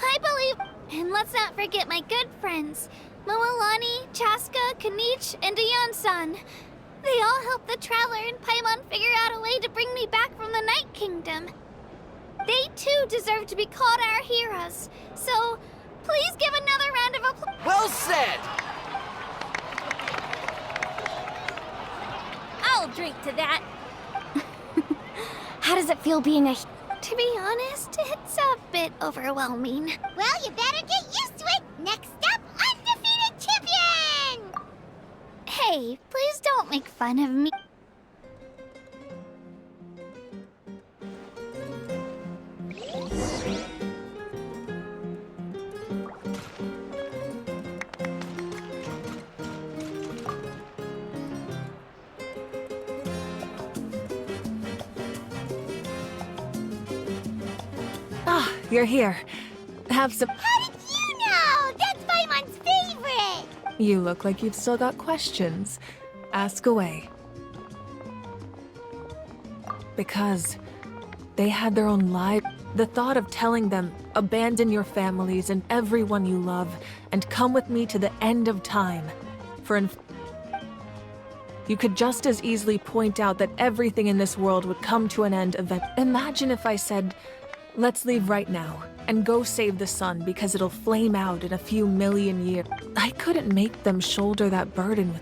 I believe... And let's not forget my good friends, Moalani, Chaska, Kanich, and Ayan-san. They all helped the traveler and Paimon figure out a way to bring me back from the Night Kingdom. They too deserve to be called our heroes. So, please give another round of applause. Well said! I'll drink to that. How does it feel being a To be honest, it's a bit overwhelming. Well, you better get used to it. Next up, undefeated champion! Hey, please don't make fun of me. Ah, you're here. Have some. How did you know? That's Paimon's favorite! You look like you've still got questions. Ask away. Because they had their own lives. The thought of telling them, abandon your families and everyone you love, and come with me to the end of time. You could just as easily point out that everything in this world would come to an end eventually. Imagine if I said, let's leave right now, and go save the sun because it'll flame out in a few million years. I couldn't make them shoulder that burden with.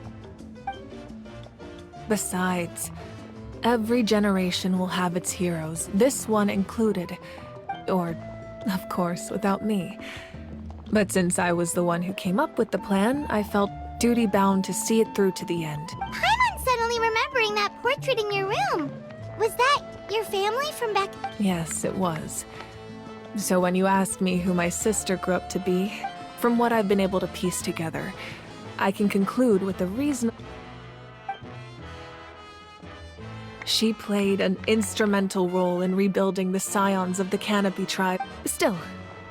Besides, every generation will have its heroes, this one included. Or, of course, without me. But since I was the one who came up with the plan, I felt duty-bound to see it through to the end. Paimon's suddenly remembering that portrait in your room. Was that your family from back? Yes, it was. So when you asked me who my sister grew up to be, from what I've been able to piece together, I can conclude with a reason. She played an instrumental role in rebuilding the scions of the Canopy tribe. Still,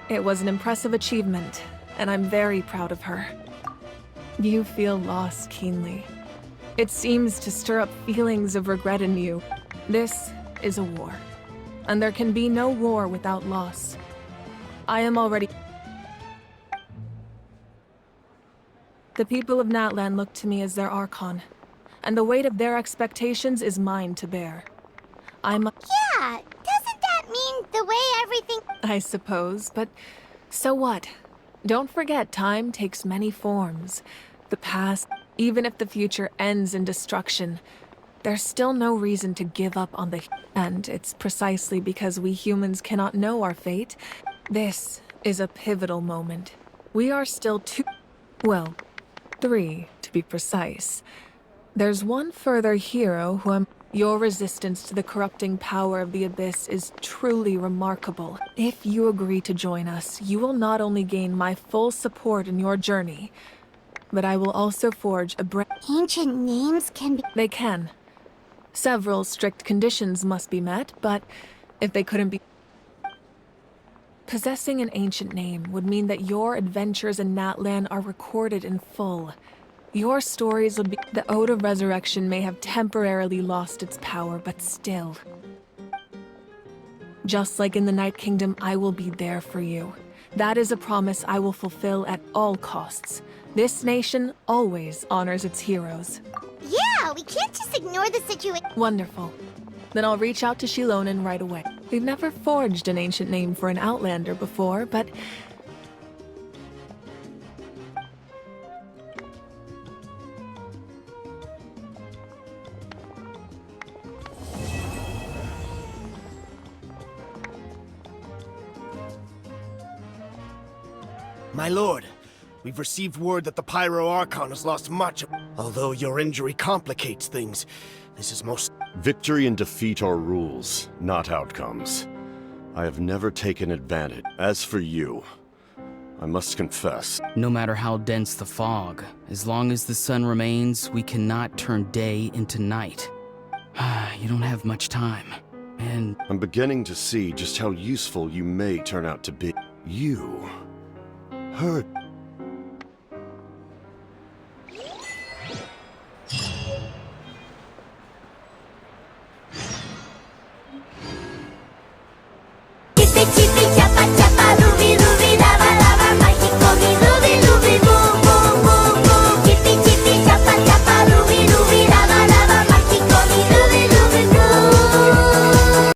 it was an impressive achievement, and I'm very proud of her. You feel loss keenly. It seems to stir up feelings of regret in you. This is a war, and there can be no war without loss. I am already... The people of Natlan look to me as their Archon, and the weight of their expectations is mine to bear. Yeah, doesn't that mean the way everything... I suppose, but so what? Don't forget, time takes many forms. The past, even if the future ends in destruction, there's still no reason to give up on the... And it's precisely because we humans cannot know our fate. This is a pivotal moment. We are still two... Well, 3, to be precise. There's one further hero who I'm... Your resistance to the corrupting power of the Abyss is truly remarkable. If you agree to join us, you will not only gain my full support in your journey, but I will also forge a Ancient names can be... They can. Several strict conditions must be met, but if they couldn't be... Possessing an ancient name would mean that your adventures in Natlan are recorded in full. Your stories would be... The Ode of Resurrection may have temporarily lost its power, but still. Just like in the Night Kingdom, I will be there for you. That is a promise I will fulfill at all costs. This nation always honors its heroes. Yeah, we can't just ignore the situation. Wonderful. Then I'll reach out to Shilonen right away. We've never forged an ancient name for an Outlander before, but... My lord, we've received word that the Pyro Archon has lost much. Although your injury complicates things, this is most... Victory and defeat are rules, not outcomes. I have never taken advantage. As for you, I must confess. No matter how dense the fog, as long as the sun remains, we cannot turn day into night. You don't have much time, and... I'm beginning to see just how useful you may turn out to be. You... hurt.